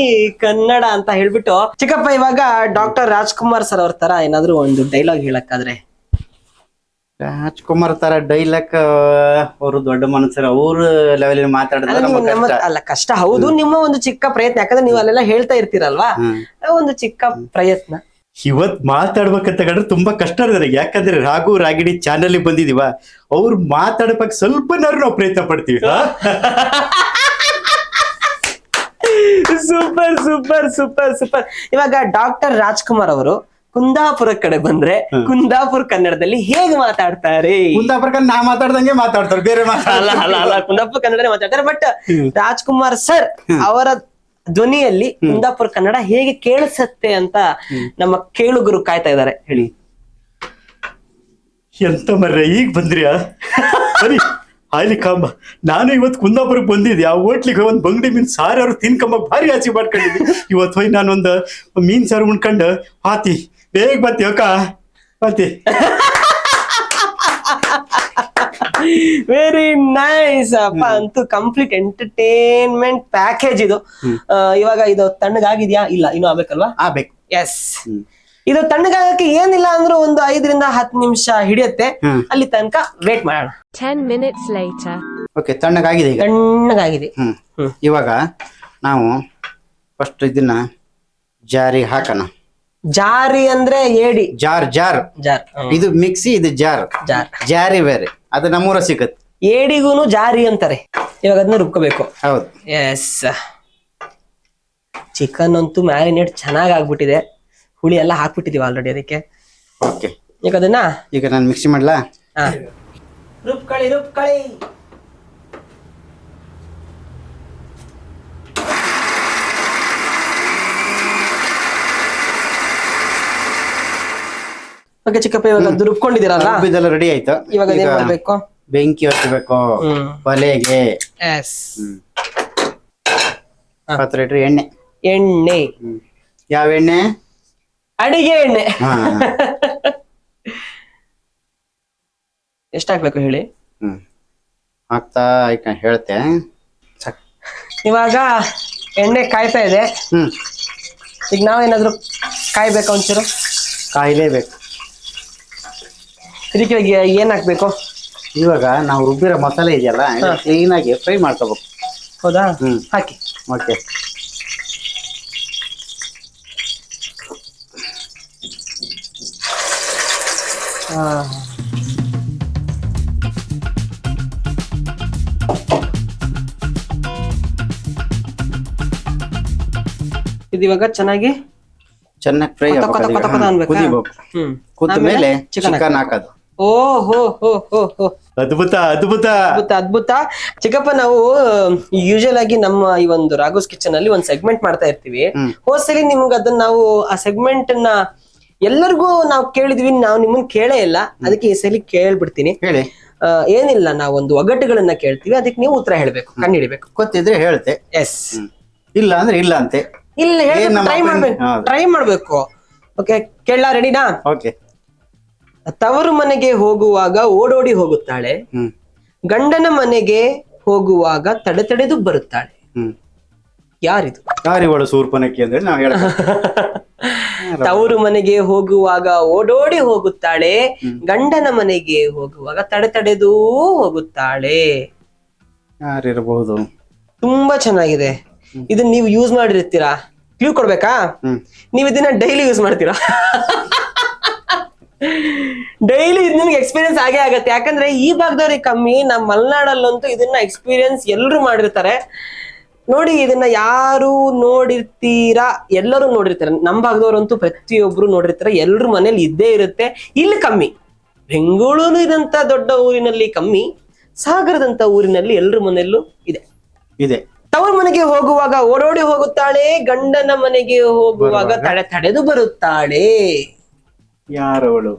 ಕನ್ನಡ ಅಂತ ಹೇಳ್ಬಿಟ್ಟು ಚಿಕ್ಕಪ್ಪ ಇವಾಗ ಡಾಕ್ಟರ್ ರಾಜ್ಕುಮಾರ್ ಸರ್ ಅವ್ರ ತರ ಏನಾದ್ರು ಒಂದು ಡೈಲಾಗ್ ಹೇಳಕ್ಕಾದ್ರೆ? ರಾಜ್ಕುಮಾರ್ ತರ ಡೈಲಾಗ್ ಅವರು ದೊಡ್ಡ ಮನುಷ್ಯರು, ಅವ್ರ ಲೆವೆಲ್ ಮಾತಾಡಿದ್ರೆ ಅಲ್ಲ ಕಷ್ಟ. ಹೌದು, ನಿಮ್ಮ ಒಂದು ಚಿಕ್ಕ ಪ್ರಯತ್ನ. ಯಾಕಂದ್ರೆ ನೀವು ಅಲ್ಲೆಲ್ಲ ಹೇಳ್ತಾ ಇರ್ತೀರಲ್ವಾ, ಒಂದು ಚಿಕ್ಕ ಪ್ರಯತ್ನ. ಇವತ್ ಮಾತಾಡ್ಬೇಕಂತ ಕಂಡ್ರೆ ತುಂಬಾ ಕಷ್ಟ ಇದ್ದಾರೆ. ಯಾಕಂದ್ರೆ ರಾಘು ರಾಗಿಣಿ ಚಾನಲ್ ಬಂದಿದೀವ, ಅವ್ರು ಮಾತಾಡ್ಬೇಕು ಸ್ವಲ್ಪ ನಾವು ಪ್ರಯತ್ನ ಪಡ್ತೀವಿ. Super super super super. ಇವಾಗ ಡಾಕ್ಟರ್ ರಾಜ್ಕುಮಾರ್ ಅವರು ಕುಂದಾಪುರ ಕಡೆ ಬಂದ್ರೆ ಕುಂದಾಪುರ ಕನ್ನಡದಲ್ಲಿ ಹೇಗೆ ಮಾತಾಡ್ತಾರೆ? ಕುಂದಾಪುರ ಕನ್ನಡ ನಾ ಮಾತಾಡ್ದಂಗೆ ಮಾತಾಡ್ತಾರೆ, ಬೇರೆ ಅಲ್ಲ ಕುಂದಾಪುರ ಕನ್ನಡನೇ ಮಾತಾಡ್ತಾರೆ. ಬಟ್ ರಾಜ್ಕುಮಾರ್ ಸರ್ ಅವರ ಧ್ವನಿಯಲ್ಲಿ ಕುಂದಾಪುರ ಕನ್ನಡ ಹೇಗೆ ಕೇಳಿಸತ್ತೆ ಅಂತ ನಮ್ಮ ಕೇಳುಗರು ಕಾಯ್ತಾ ಇದ್ದಾರೆ. ಹೇಳಿ. ಎಂತ ಮರ್ರೆ ಈಗ ಬಂದ್ರಿಯಾ? ಸರಿ ಆಯ್ಲಿ ಕಾಂಬ, ನಾನು ಇವತ್ತು ಕುಂದಾಪುರಕ್ಕೆ ಬಂದಿದ್ದೆ. ಆ ಹೋಟ್ಲಿಗೆ ಒಂದ್ ಬಂಗಡಿ ಮೀನ್ ಸಾರು ಅವ್ರು ತಿನ್ಕೊಂಬ ಭಾರಿ ಆಚೆ ಮಾಡ್ಕೊಂಡಿದ್ದೆ. ಇವತ್ತು ಹೋಯ್ ನಾನೊಂದು ಮೀನ್ ಸಾರು ಉಣ್ಕೊಂಡು ಹಾತಿ ಬೇಗ ಬತ್ತಿ ಅಕ್ಕ ಬತ್ತಿ. ವೆರಿ ನೈಸ್ ಅಪ್ಪ. ಅಂತೂ ಕಂಪ್ಲೀಟ್ ಎಂಟರ್ಟೈನ್ಮೆಂಟ್ ಪ್ಯಾಕೇಜ್ ಇದು. ಇವಾಗ ಇದು ತಣ್ಣಗಾಗಿದ್ಯಾ? ಇಲ್ಲ, ಇನ್ನೂ ಆಗ್ಬೇಕಲ್ವಾ? ಆಗ್ಬೇಕು. ಎಸ್, ಇದು ತಣ್ಣಗಾಗಕ್ಕೆ ಏನಿಲ್ಲ ಅಂದ್ರೂ ಒಂದು 5 ರಿಂದ 10 ನಿಮಿಷ ಹಿಡಿಯುತ್ತೆ. ಅಲ್ಲಿ ತನಕ ವೇಟ್ ಮಾಡೋಣ. 10 minutes later. ಓಕೆ, ತಣ್ಣಗಾಗಿದೆ. ಈಗ ತಣ್ಣಗಾಗಿದೆ. ಇವಾಗ ನಾವು ಫಸ್ಟ್ ಇದನ್ನ ಜಾರಿ ಹಾಕೋಣ. ಜಾರಿ ಅಂದ್ರೆ ಏಡಿ. ಜಾರ್ ಇದು ಮಿಕ್ಸಿ, ಇದು ಜಾರಿ ಬೇರೆ. ಅದು ನಮ್ಮೂರ ಸಿಗತ್ತೆ. ಏಡಿಗೂನು ಜಾರಿ ಅಂತಾರೆ. ಇವಾಗ ಅದನ್ನ ರುಬ್ಕೋಬೇಕು. ಹೌದು. ಎಸ್, ಚಿಕನ್ ಅಂತೂ ಮ್ಯಾರಿನೇಟ್ ಚೆನ್ನಾಗ್ ಆಗ್ಬಿಟ್ಟಿದೆ. ಹುಳಿ ಎಲ್ಲ ಹಾಕ್ಬಿಟ್ಟಿದೀವಿ ಆಲ್ರೆಡಿ ಅದಕ್ಕೆ. ಓಕೆ, ಈಗ ಅದನ್ನ ನಾನು ಮಿಕ್ಸಿ ಮಾಡ್ಲಾ? ರುಬ್ಕೊಳ್ಳಿ. ಓಕೆ ಚಿಕ್ಕಪ್ಪ, ಇವಾಗ ಅದು ರುಬ್ಕೊಂಡಿದ್ದೀರಲ್ಲ, ಇದೆಲ್ಲ ರೆಡಿ ಆಯ್ತು. ಇವಾಗ ಏನ್ ಮಾಡ್ಬೇಕು? ಬೆಂಕಿ ಹಚ್ಚಬೇಕು ಒಲೆಗೆ. ಎಸ್, 20 ಲೀಟರ್ ಎಣ್ಣೆ. ಎಣ್ಣೆ. ಯಾವ ಎಣ್ಣೆ? ಅಡಿಗೆ ಎಣ್ಣೆ. ಎಷ್ಟು ಹಾಕ್ಬೇಕು ಹೇಳಿ? ಹಾಕ್ತಾ ಹೇಳ್ತೆ. ಇವಾಗ ಎಣ್ಣೆ ಕಾಯ್ತಾ ಇದೆ. ಈಗ ನಾವೇನಾದ್ರೂ ಕಾಯ್ಬೇಕಾ ಒಂಚೂರು? ಕಾಯ್ಲೇಬೇಕು. ಇದಕ್ಕೆ ಏನ್ ಹಾಕ್ಬೇಕು? ಇವಾಗ ನಾವು ರುಬ್ಬಿರೋ ಮಸಾಲೆ ಇದೆಯಲ್ಲ ಕ್ಲೀನ್ ಆಗಿ ಫ್ರೈ ಮಾಡ್ಕೋಬೇಕು. ಹೌದಾ? ಹಾಕಿ. ಓಕೆ. ಇದು ಇವಾಗ ಚೆನ್ನಾಗಿ ಫ್ರೈ ಕುದಿಬೇಕು. ಕುದ್ದ ಮೇಲೆ ಚಿಕನ್ ಹಾಕೋದು. ಓ ಹೋ ಹೋ ಹೋ ಹೋ, ಅದ್ಭುತ ಅದ್ಭುತ ಅದ್ಭುತ ಅದ್ಭುತ. ಚಿಕ್ಕಪ್ಪ, ನಾವು ಯೂಶಲ್ ಆಗಿ ನಮ್ಮ ಈ ಒಂದು ರಾಘೋಸ್ ಕಿಚನ್ ಅಲ್ಲಿ ಒಂದ್ ಸೆಗ್ಮೆಂಟ್ ಮಾಡ್ತಾ ಇರ್ತೀವಿ. ಹೋದ್ಸಲಿ ನಿಮ್ಗೆ ಅದನ್ನ ನಾವು ಆ ಸೆಗ್ಮೆಂಟ್ ನ ಎಲ್ಲರಿಗೂ ನಾವು ಕೇಳಿದ್ವಿ, ನಾವು ನಿಮ್ಮನ್ನ ಕೇಳೇ ಇಲ್ಲ. ಅದಕ್ಕೆ ಈ ಸಲ ಕೇಳ್ಬಿಡ್ತೀನಿ. ಹೇಳಿ. ಏನಿಲ್ಲ, ನಾವೊಂದು ಒಗಟುಗಳನ್ನ ಕೇಳ್ತೀವಿ, ಅದಕ್ಕೆ ನೀವು ಉತ್ತರ ಹೇಳ್ಬೇಕು, ಕಂಡಿಡಿಬೇಕು. ಗೊತ್ತಿದ್ರೆ ಹೇಳ್ತೆ. ಎಸ್. ಇಲ್ಲ ಅಂದ್ರೆ ಇಲ್ಲ ಅಂತೆ. ಇಲ್ಲ, ಟ್ರೈ ಮಾಡ್ಬೇಕು. ಓಕೆ, ಕೇಳಲಾ? ರೆಡಿನಾ? ಓಕೆ. ತವರು ಮನೆಗೆ ಹೋಗುವಾಗ ಓಡೋಡಿ ಹೋಗುತ್ತಾಳೆ, ಗಂಡನ ಮನೆಗೆ ಹೋಗುವಾಗ ತಡೆದು ಬರುತ್ತಾಳೆ. ಯಾರಿದು? ಯಾರಿವಳು ಶೂರ್ಪನಖಿ ಅಂದ್ರೆ ನಾವು ಹೇಳ. ತವರು ಮನೆಗೆ ಹೋಗುವಾಗ ಓಡೋಡಿ ಹೋಗುತ್ತಾಳೆ, ಗಂಡನ ಮನೆಗೆ ಹೋಗುವಾಗ ತಡೆದು ಹೋಗುತ್ತಾಳೆ. ಯಾರಿರಬಹುದು? ತುಂಬಾ ಚೆನ್ನಾಗಿದೆ. ಇದನ್ನ ನೀವು ಯೂಸ್ ಮಾಡಿರ್ತೀರಾ? ಕ್ಲೂ ಕೊಡ್ಬೇಕಾ? ನೀವು ಇದನ್ನ ಡೈಲಿ ಯೂಸ್ ಮಾಡ್ತೀರಾ? ಡೈಲಿ ಇದು ನಿಮ್ಗೆ ಎಕ್ಸ್ಪೀರಿಯನ್ಸ್ ಆಗೇ ಆಗತ್ತೆ. ಯಾಕಂದ್ರೆ ಈ ಭಾಗದವ್ರಿಗೆ ಕಮ್ಮಿ, ನಮ್ಮ ಮಲೆನಾಡಲ್ಲಂತೂ ಇದನ್ನ ಎಕ್ಸ್ಪೀರಿಯನ್ಸ್ ಎಲ್ಲರೂ ಮಾಡಿರ್ತಾರೆ. ನೋಡಿ, ಇದನ್ನ ಯಾರು ನೋಡಿರ್ತೀರಾ? ಎಲ್ಲರೂ ನೋಡಿರ್ತಾರೆ. ನಮ್ಮ ಭಾಗದವ್ರಂತೂ ಪ್ರತಿಯೊಬ್ರು ನೋಡಿರ್ತಾರೆ. ಎಲ್ರ ಮನೇಲಿ ಇದ್ದೇ ಇರುತ್ತೆ. ಇಲ್ಲಿ ಕಮ್ಮಿ. ಬೆಂಗಳೂರು ಇದಂತ ದೊಡ್ಡ ಊರಿನಲ್ಲಿ ಕಮ್ಮಿ, ಸಾಗರದಂತ ಊರಿನಲ್ಲಿ ಎಲ್ರ ಮನೆಯಲ್ಲೂ ಇದೆ. ತವ್ರ ಮನೆಗೆ ಹೋಗುವಾಗ ಓಡೋಡಿ ಹೋಗುತ್ತಾಳೆ, ಗಂಡನ ಮನೆಗೆ ಹೋಗುವಾಗ ತಡೆದು ಬರುತ್ತಾಳೆ. ಯಾರವಳು?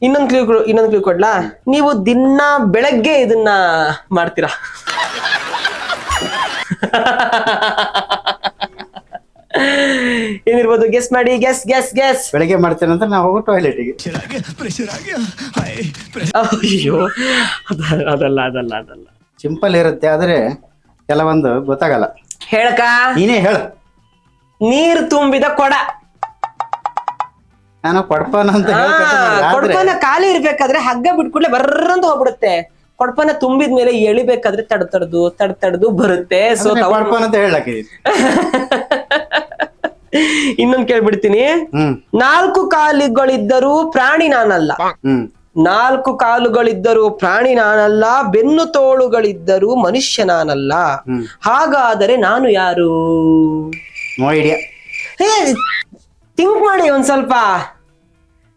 ಇನ್ನೊಂದು ಕ್ಲೂ ಕೊಡ್ಲಾ? ನೀವು ದಿನ ಬೆಳಗ್ಗೆ ಇದನ್ನ ಮಾಡ್ತೀರಾ? ಏನಿರ್ಬೋದು? ಗೆಸ್ ಮಾಡಿ. ಗೆಸ್. ಬೆಳಗ್ಗೆ ಮಾಡ್ತೇನಂತ ನಾವು ಹೋಗೋ ಟಾಯ್ಲೆಟ್ಗೆ. ಅಯ್ಯೋ, ಅದಲ್ಲ. ಸಿಂಪಲ್ ಇರುತ್ತೆ, ಆದ್ರೆ ಕೆಲವೊಂದು ಗೊತ್ತಾಗಲ್ಲ. ಹೇಳಕ? ನೀನೇ ಹೇಳು. ನೀರು ತುಂಬಿದ ಕೊಡ. ನಾನು ಕೊಡ್ಪಾನ ಅಂತ ಕೊಡ್ಪಾನ ಖಾಲಿ ಇರ್ಬೇಕಾದ್ರೆ ಹಗ್ಗ ಬಿಟ್ಕೊಡ್ಲೆ ಬರ್ರಂತ ಹೋಗ್ಬಿಡುತ್ತೆ. ಕೊಡ್ಪಾನ ತುಂಬಿದ್ಮೇಲೆ ಎಳಿಬೇಕಾದ್ರೆ ತಡೆದು ಬರುತ್ತೆ. ಸೊ ಕೊಡ್ಪಾನ ಅಂತ ಹೇಳಾಕಿದೀನಿ. ಇನ್ನೊಂದ್ ಕೇಳ್ಬಿಡ್ತೀನಿ. 4 ಕಾಲುಗಳಿದ್ದರೂ ಪ್ರಾಣಿ ನಾನಲ್ಲ. 4 ಕಾಲುಗಳಿದ್ದರೂ ಪ್ರಾಣಿ ನಾನಲ್ಲ, ಬೆನ್ನು ತೋಳುಗಳಿದ್ದರೂ ಮನುಷ್ಯ ನಾನಲ್ಲ. ಹಾಗಾದರೆ ನಾನು ಯಾರು? No idea. ಥಿಂಕ್ ಮಾಡಿ ಒಂದ್ ಸ್ವಲ್ಪ.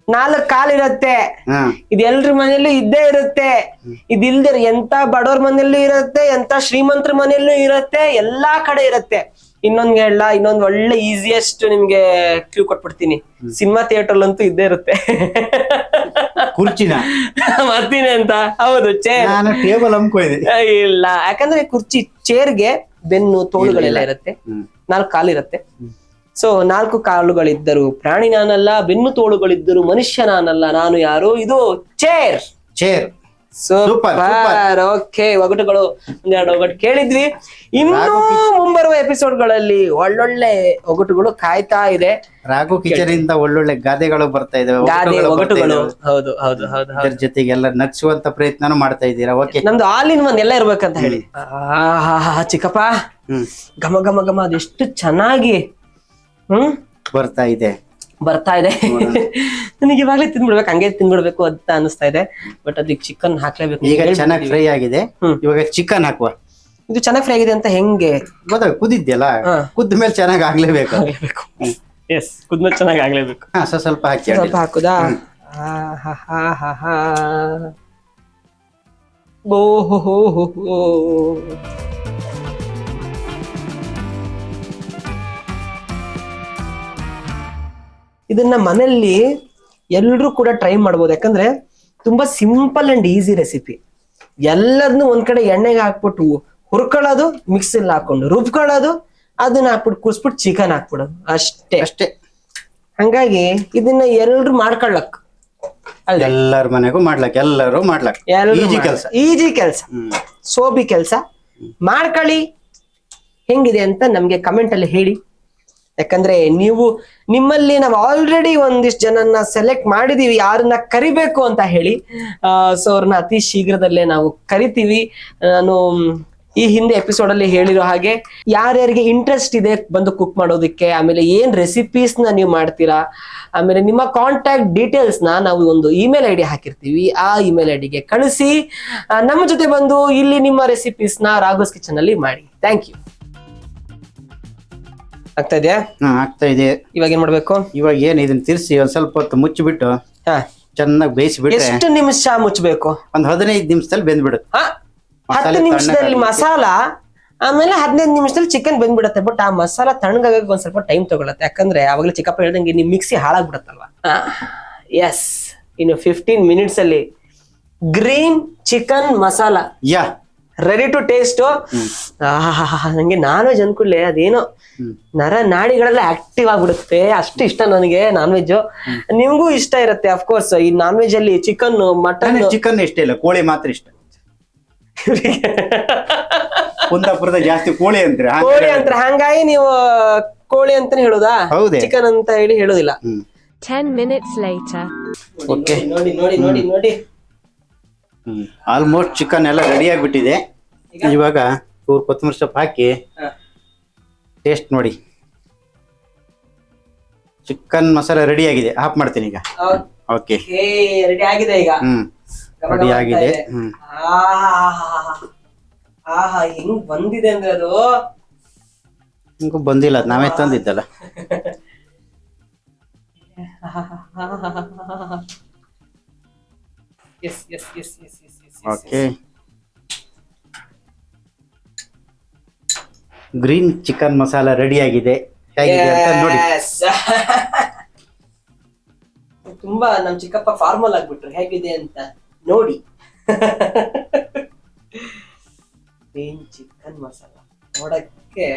4 ಕಾಲಿರತ್ತೆ, ಇದು ಎಲ್ರ ಮನೆಯಲ್ಲೂ ಇದ್ದೇ ಇರುತ್ತೆ. ಇದಿಲ್ದಿರ ಎಂತ ಬಡವ್ರ ಮನೆಯಲ್ಲೂ ಇರುತ್ತೆ, ಎಂತ ಶ್ರೀಮಂತರ ಮನೆಯಲ್ಲೂ ಇರುತ್ತೆ, ಎಲ್ಲಾ ಕಡೆ ಇರುತ್ತೆ. ಇನ್ನೊಂದ್ ಹೇಳ, ಇನ್ನೊಂದ್ ಒಳ್ಳೆ ಈಸಿಯೆಸ್ಟ್ ನಿಮ್ಗೆ ಕ್ಲೂ ಕೊಟ್ಬಿಡ್ತೀನಿ. ಸಿನಿಮಾ ಥಿಯೇಟರ್ ಅಂತೂ ಇದ್ದೇ ಇರುತ್ತೆ. ಕುರ್ಚಿನ ಮತ್ತೀನಿ ಅಂತ? ಹೌದು, ಚೇರ್. ಟೇಬಲ್ ಇಲ್ಲ, ಯಾಕಂದ್ರೆ ಕುರ್ಚಿ, ಚೇರ್ಗೆ ಬೆನ್ನು ತೋಳುಗಳೆಲ್ಲ ಇರುತ್ತೆ, 4 ಕಾಲಿರುತ್ತೆ. ಸೊ 4 ಕಾಲುಗಳಿದ್ದರು ಪ್ರಾಣಿ ನಾನಲ್ಲ, ಬೆನ್ನು ತೋಳುಗಳಿದ್ದರು ಮನುಷ್ಯ ನಾನಲ್ಲ, ನಾನು ಯಾರು? ಇದು ಚೇರ್. ಸೂಪರ್. ಓಕೆ, ಒಗಟುಗಳು ಒಂದೆರಡು ಒಗಟು ಕೇಳಿದ್ವಿ. ಇನ್ನೂ ಮುಂಬರುವ ಎಪಿಸೋಡ್ಗಳಲ್ಲಿ ಒಳ್ಳೊಳ್ಳೆ ಒಗಟುಗಳು ಕಾಯ್ತಾ ಇದೆ. ರಾಘು ಕಿಚನ್ ಇಂದ ಒಳ್ಳೊಳ್ಳೆ ಗಾದೆಗಳು ಬರ್ತಾ ಇದಾವೆ, ಒಗಟುಗಳು. ಹೌದು. ಅದ್ರ ಜೊತೆಗೆ ಎಲ್ಲ ನಗ್ಸುವಂತ ಪ್ರಯತ್ನ ಮಾಡ್ತಾ ಇದ್ದೀರಾ. ಓಕೆ, ನಮ್ದು ಆಲ್ ಇನ್ ಒನ್ ಎಲ್ಲ ಇರ್ಬೇಕಂತ ಹೇಳಿ. ಚಿಕ್ಕಪ್ಪ, ಘಮ ಅದೆಷ್ಟು ಚೆನ್ನಾಗಿ ಬರ್ತಾ ಇದೆ. ನನಗೆ ಇವಾಗಲೇ ತಿಂದ್ಬಿಡ್ಬೇಕು, ಹಂಗೆ ತಿಂದ್ಬಿಡ್ಬೇಕು ಅಂತ ಅನಿಸ್ತಾ ಇದೆ. ಬಟ್ ಅದಕ್ಕೆ ಚಿಕನ್ ಹಾಕ್ಲೇಬೇಕು. ಈಗ ಚೆನ್ನಾಗಿ ಫ್ರೈ ಆಗಿದೆ, ಇವಾಗ ಚಿಕನ್ ಹಾಕುವ. ಇದು ಚೆನ್ನಾಗಿ ಫ್ರೈ ಆಗಿದೆ ಅಂತ ಹೆಂಗೆ ಗೊತ್ತಾಗ? ಕುದಿದ್ಯಲ್ಲ, ಕುದ್ದ ಮೇಲೆ ಚೆನ್ನಾಗಿ ಆಗ್ಲೇಬೇಕು. ಎಸ್, ಕುದ್ಮೇಲೆ ಚೆನ್ನಾಗಿ ಆಗ್ಲೇಬೇಕು. ಸ್ವಲ್ಪ ಹಾಕಿ. ಸ್ವಲ್ಪ ಹಾಕುದಾ? ಓಹೋ, ಇದನ್ನ ಮನೆಯಲ್ಲಿ ಎಲ್ರೂ ಕೂಡ ಟ್ರೈ ಮಾಡ್ಬೋದು. ಯಾಕಂದ್ರೆ ತುಂಬಾ ಸಿಂಪಲ್ ಅಂಡ್ ಈಸಿ ರೆಸಿಪಿ. ಎಲ್ಲದನ್ನು ಒಂದ್ ಕಡೆ ಎಣ್ಣೆಗೆ ಹಾಕ್ಬಿಟ್ಟು ಹುರ್ಕೊಳ್ಳೋದು, ಮಿಕ್ಸಿಲ್ ಹಾಕೊಂಡು ರುಬ್ಕೊಳ್ಳೋದು, ಅದನ್ನ ಹಾಕ್ಬಿಟ್ಟು ಕುಸ್ಬಿಟ್ಟು ಚಿಕನ್ ಹಾಕ್ಬಿಡೋದು, ಅಷ್ಟೇ. ಹಂಗಾಗಿ ಇದನ್ನ ಎಲ್ರು ಮಾಡ್ಕೊಳ್ಳಕ್ ಅಲ್ರಿ? ಎಲ್ಲರ ಮನೆಗೂ ಎಲ್ಲರೂ ಮಾಡ್ಲಕ್ ಈಜಿ ಕೆಲಸ. ಈಜಿ ಕೆಲಸ, ಸೋಬಿ ಕೆಲಸ ಮಾಡ್ಕೊಳ್ಳಿ. ಹೆಂಗಿದೆ ಅಂತ ನಮ್ಗೆ ಕಮೆಂಟ್ ಅಲ್ಲಿ ಹೇಳಿ. ಯಾಕಂದ್ರೆ ನಿಮ್ಮಲ್ಲಿ ನಾವು ಆಲ್ರೆಡಿ ಒಂದಿಷ್ಟು ಜನನ್ನ ಸೆಲೆಕ್ಟ್ ಮಾಡಿದೀವಿ, ಯಾರನ್ನ ಕರಿಬೇಕು ಅಂತ ಹೇಳಿ. ಸೊ ಅವ್ರನ್ನ ಅತಿ ಶೀಘ್ರದಲ್ಲೇ ನಾವು ಕರಿತೀವಿ. ನಾನು ಈ ಹಿಂದೆ ಎಪಿಸೋಡ್ ಅಲ್ಲಿ ಹೇಳಿರೋ ಹಾಗೆ ಯಾರ್ಯಾರಿಗೆ ಇಂಟ್ರೆಸ್ಟ್ ಇದೆ ಬಂದು ಕುಕ್ ಮಾಡೋದಕ್ಕೆ, ಆಮೇಲೆ ಏನ್ ರೆಸಿಪೀಸ್ ನ ನೀವು ಮಾಡ್ತೀರಾ, ಆಮೇಲೆ ನಿಮ್ಮ ಕಾಂಟ್ಯಾಕ್ಟ್ ಡೀಟೇಲ್ಸ್ ನಾವು ಒಂದು ಇಮೇಲ್ ಐಡಿ ಹಾಕಿರ್ತೀವಿ. ಆ ಇಮೇಲ್ ಐಡಿಗೆ ಕಳಿಸಿ ನಮ್ಮ ಜೊತೆ ಬಂದು ಇಲ್ಲಿ ನಿಮ್ಮ ರೆಸಿಪೀಸ್ ನ ರಾಘೋಸ್ ಕಿಚನ್ ಅಲ್ಲಿ ಮಾಡಿ. Thank you. ಆಗ್ತಾ ಇದೆಯಾ? ಆಗ್ತಾ ಇದೆ. ಇವಾಗ ಏನ್ ಮಾಡ್ಬೇಕು? ಇವಾಗ ಏನ್ ಇದನ್ನ ತಿರ್ಸಿ ಒಂದ್ ಸ್ವಲ್ಪ ಹೊತ್ತು ಮುಚ್ಚಿಬಿಟ್ಟು ಚೆನ್ನಾಗಿ ಬೇಯಿಸಿಬಿಟ್ರೆ ಎಷ್ಟು ನಿಮಿಷ ಮುಚ್ಚಬೇಕು? ಒಂದ್ 15 ನಿಮಿಷದಲ್ಲಿ ಬೆಂದ್ಬಿಡುತ್ತೆ. 10 ನಿಮಿಷದಲ್ಲಿ ಮಸಾಲ, ಆಮೇಲೆ 15 ನಿಮಿಷದಲ್ಲಿ ಚಿಕನ್ ಬೆಂದ್ಬಿಡುತ್ತೆ. ಬಟ್ ಆ ಮಸಾಲ ತಣ್ಣಗಾಗಕ್ಕೆ ಒಂದ್ ಸ್ವಲ್ಪ ಟೈಮ್ ತಗೊಳತ್ತೆ. ಯಾಕಂದ್ರೆ ಅವಾಗಲೇ ಚಿಕ್ಕಪ್ಪ ಹೇಳ್ದಂಗೆ ನಿಮ್ ಮಿಕ್ಸಿ ಹಾಳಾಗ್ಬಿಡತ್ತಲ್ವಾ. ಎಸ್, ಇನ್ನು 15 ಮಿನಿಟ್ಸ್ ಅಲ್ಲಿ green chicken masala ready to taste. ನಂಗೆ ನಾನ್ ವೆಜ್ ಅನ್ಕೊಳ್ಳೆ ಅದೇನೋ ನರ ನಾಡಿಗಳೆಲ್ಲ ಆಕ್ಟಿವ್ ಆಗ್ಬಿಡುತ್ತೆ. ಅಷ್ಟು ಇಷ್ಟ ನನಗೆ ನಾನ್ ವೆಜ್. ನಿಮ್ಗೂ ಇಷ್ಟ ಇರುತ್ತೆ ಅಫ್ಕೋರ್ಸ್. ಈ ನಾನ್ ವೆಜ್ ಅಲ್ಲಿ ಚಿಕನ್, ಮಟನ್. ಚಿಕನ್ ಇಷ್ಟ ಇಲ್ಲ, ಕೋಳಿ ಮಾತ್ರ ಇಷ್ಟ. ಕುಂದಾಪುರದ ಜಾಸ್ತಿ ಕೋಳಿ ಅಂತಾರೆ. ಹಂಗಾಗಿ ನೀವು ಕೋಳಿ ಅಂತಾನೆ ಹೇಳುದಾ? ಚಿಕನ್ ಅಂತ ಹೇಳಿ ಹೇಳುದಿಲ್ಲ. 10 minutes later. ಓಕೆ, ನೋಡಿ ನೋಡಿ ನೋಡಿ ನೋಡಿ, ಆಲ್ಮೋಸ್ಟ್ ಚಿಕನ್ ಎಲ್ಲ ರೆಡಿ ಆಗ್ಬಿಟ್ಟಿದೆ. ಇವಾಗ ಚೂರು ಕೊತ್ತಂಬರಿ ಸೊಪ್ಪು ಹಾಕಿ ಟೇಸ್ಟ್ ನೋಡಿ. ಚಿಕನ್ ಮಸಾಲ ರೆಡಿ ಆಗಿದೆ, ಆಫ್ ಮಾಡ್ತೀನಿ ಈಗ. ಓಕೆ, ರೆಡಿ ಆಗಿದೆ ಈಗ. ರೆಡಿ ಆಗಿದೆ. ಆಹಾ, ಹೆಂಗ್ ಬಂದಿದೆ ಅಂದ್ರೆ ಅದು ನಿಮ್ಗೂ ಬಂದಿಲ್ಲ, ಅದ್ ನಾವೇ ತಂದಿದ್ದಲ್ಲ. Okay, green chicken masala ready ಆಗಿದೆ. ಹೇಗಿದೆ ಅಂತ ನೋಡಿ. ತುಂಬಾ ನಮ್ ಚಿಕ್ಕಪ್ಪ ಫಾರ್ಮಲ್ ಆಗ್ಬಿಟ್ರು, ಹೇಗಿದೆ ಅಂತ ನೋಡಿ. ಗ್ರೀನ್ ಚಿಕನ್ ಮಸಾಲ ನೋಡಕ್ಕೆ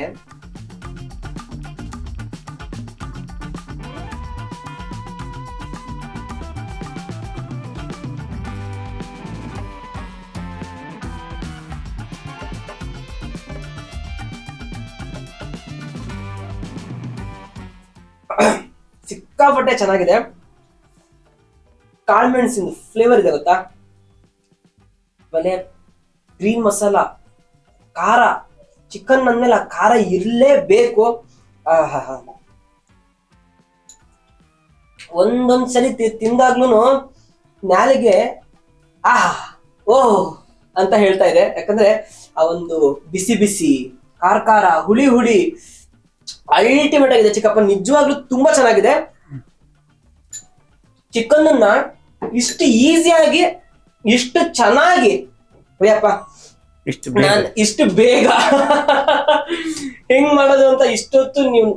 ಸಿಕ್ಕಾಪಟ್ಟೆ ಚೆನ್ನಾಗಿದೆ. ಕಾಳ್ಮೆಣಸಿನ ಫ್ಲೇವರ್ ಇದೆ ಗೊತ್ತಾ, ಆಮೇಲೆ ಗ್ರೀನ್ ಮಸಾಲ, ಖಾರ. ಚಿಕನ್ ಅಂದ್ಮೇಲೆ ಆ ಖಾರ ಇರ್ಲೇಬೇಕು. ಒಂದೊಂದ್ಸರಿ ತಿಂದಾಗ್ಲೂ ನಾಲಿಗೆ ಓಹ್ ಅಂತ ಹೇಳ್ತಾ ಇದೆ. ಯಾಕಂದ್ರೆ ಆ ಒಂದು ಬಿಸಿ ಬಿಸಿ, ಖಾರ, ಹುಳಿ ಅಲ್ಟಿಮೇಟ್ ಆಗಿದೆ. ಚಿಕ್ಕಪ್ಪ ನಿಜವಾಗ್ಲೂ ತುಂಬಾ ಚೆನ್ನಾಗಿದೆ. ಚಿಕನ್ ಅನ್ನ ಇಷ್ಟು ಈಸಿಯಾಗಿ, ಇಷ್ಟು ಚೆನ್ನಾಗಿ, ಅಯ್ಯಪ್ಪ ಇಷ್ಟು ಬೇಗ ಹೆಂಗ್ ಮಾಡೋದು ಅಂತ ಇಷ್ಟೊತ್ತು ನೀವು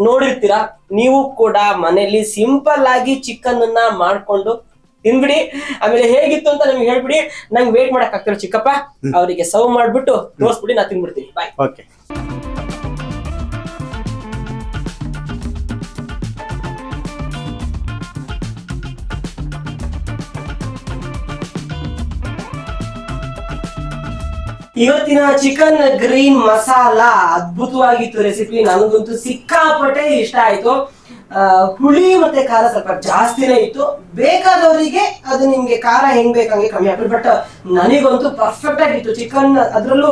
ನೋಡಿರ್ತೀರಾ. ನೀವು ಕೂಡ ಮನೆಯಲ್ಲಿ ಸಿಂಪಲ್ ಆಗಿ ಚಿಕನ್ ಅನ್ನ ಮಾಡ್ಕೊಂಡು ತಿನ್ಬಿಡಿ. ಆಮೇಲೆ ಹೇಗಿತ್ತು ಅಂತ ನಮ್ಗೆ ಹೇಳ್ಬಿಡಿ. ನಂಗೆ ವೇಟ್ ಮಾಡಕ್ ಆಗ್ತಿರೋ ಚಿಕ್ಕಪ್ಪ, ಅವರಿಗೆ ಸರ್ವ್ ಮಾಡ್ಬಿಟ್ಟು ತೋರಿಸ್ಬಿಡಿ, ನಾ ತಿನ್ಬಿಡ್ತೀನಿ. ಬಾಯ್. ಓಕೆ, ಇವತ್ತಿನ ಚಿಕನ್ ಗ್ರೀನ್ ಮಸಾಲ ಅದ್ಭುತವಾಗಿತ್ತು ರೆಸಿಪಿ. ನನಗಂತೂ ಸಿಕ್ಕಾಪಟ್ಟೆ ಇಷ್ಟ ಆಯ್ತು. ಹುಳಿ ಮತ್ತೆ ಖಾರ ಸ್ವಲ್ಪ ಜಾಸ್ತಿನೇ ಇತ್ತು. ಬೇಕಾದವರಿಗೆ ಅದು ನಿಮ್ಗೆ ಖಾರ ಹೆಂಗ್ ಬೇಕಂಗೆ ಕಮ್ಮಿ ಆಗ್ತದೆ. ಬಟ್ ನನಗಂತೂ ಪರ್ಫೆಕ್ಟ್ ಆಗಿತ್ತು ಚಿಕನ್. ಅದ್ರಲ್ಲೂ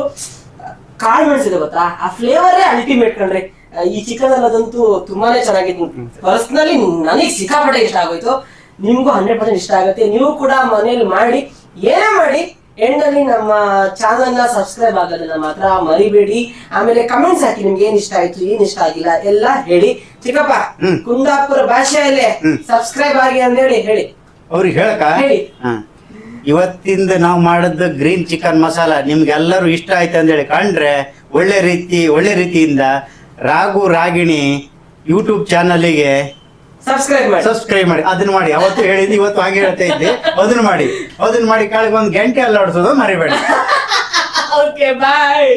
ಕಾಳು ಮೆಣಸಿದೆ ಗೊತ್ತಾ, ಆ ಫ್ಲೇವರೇ ಅಲ್ಟಿಮೇಟ್ ಕಣ್ರಿ. ಈ ಚಿಕನ್ ಅಲ್ಲದಂತೂ ತುಂಬಾನೇ ಚೆನ್ನಾಗಿತ್ತು. ಪರ್ಸನಲಿ ನನಗೆ ಸಿಕ್ಕಾಪಟ್ಟೆ ಇಷ್ಟ ಆಗೋಯ್ತು. ನಿಮ್ಗೂ 100% ಇಷ್ಟ ಆಗುತ್ತೆ. ನೀವು ಕೂಡ ಮನೇಲಿ ಮಾಡಿ, ಏನೇ ಮಾಡಿ ಎಂಡಲ್ಲಿ ನಮ್ಮ ಚಾನಲ್ ನ ಸಬ್ಸ್ಕ್ರೈಬ್ ಆಗೋದನ್ನ ಮಾತ್ರ ಮರಿಬೇಡಿ. ಆಮೇಲೆ ಕಮೆಂಟ್ಸ್ ಹಾಕಿ, ನಿಮ್ಗೆ ಏನ್ ಇಷ್ಟ ಆಯ್ತು, ಏನ್ ಇಷ್ಟ ಆಗಿಲ್ಲ ಎಲ್ಲ ಹೇಳಿ. ಚಿಕ್ಕಪ್ಪ, ಕುಂದಾಪುರ ಭಾಷೆಯಲ್ಲೇ ಸಬ್ಸ್ಕ್ರೈಬ್ ಆಗಿ ಅಂತ ಹೇಳಿ ಅವ್ರಿಗೆ ಹೇಳಕ. ಇವತ್ತಿಂದ ನಾವು ಮಾಡಿದ ಗ್ರೀನ್ ಚಿಕನ್ ಮಸಾಲ ನಿಮ್ಗೆಲ್ಲರೂ ಇಷ್ಟ ಆಯ್ತು ಅಂತೇಳಿ ಕಂಡ್ರೆ ಒಳ್ಳೆ ರೀತಿಯಿಂದ ರಾಘು ರಾಗಿಣಿ ಯೂಟ್ಯೂಬ್ ಚಾನಲ್ಗೆ ಸಬ್ಸ್ಕ್ರೈಬ್ ಮಾಡಿ. ಅದನ್ನ ಮಾಡಿ. ಅವತ್ತು ಹೇಳಿದ್ದು ಇವತ್ತು ಹಾಗೆ ಹೇಳ್ತಾ ಇದ್ದೆ. ಅದನ್ನ ಮಾಡಿ ಕಾಳಿಗೆ ಒಂದು ಗಂಟೆ ಅಲ್ಲಾಡಿಸೋದು ಮರಿಬೇಡಿ. ಓಕೆ, ಬಾಯ್.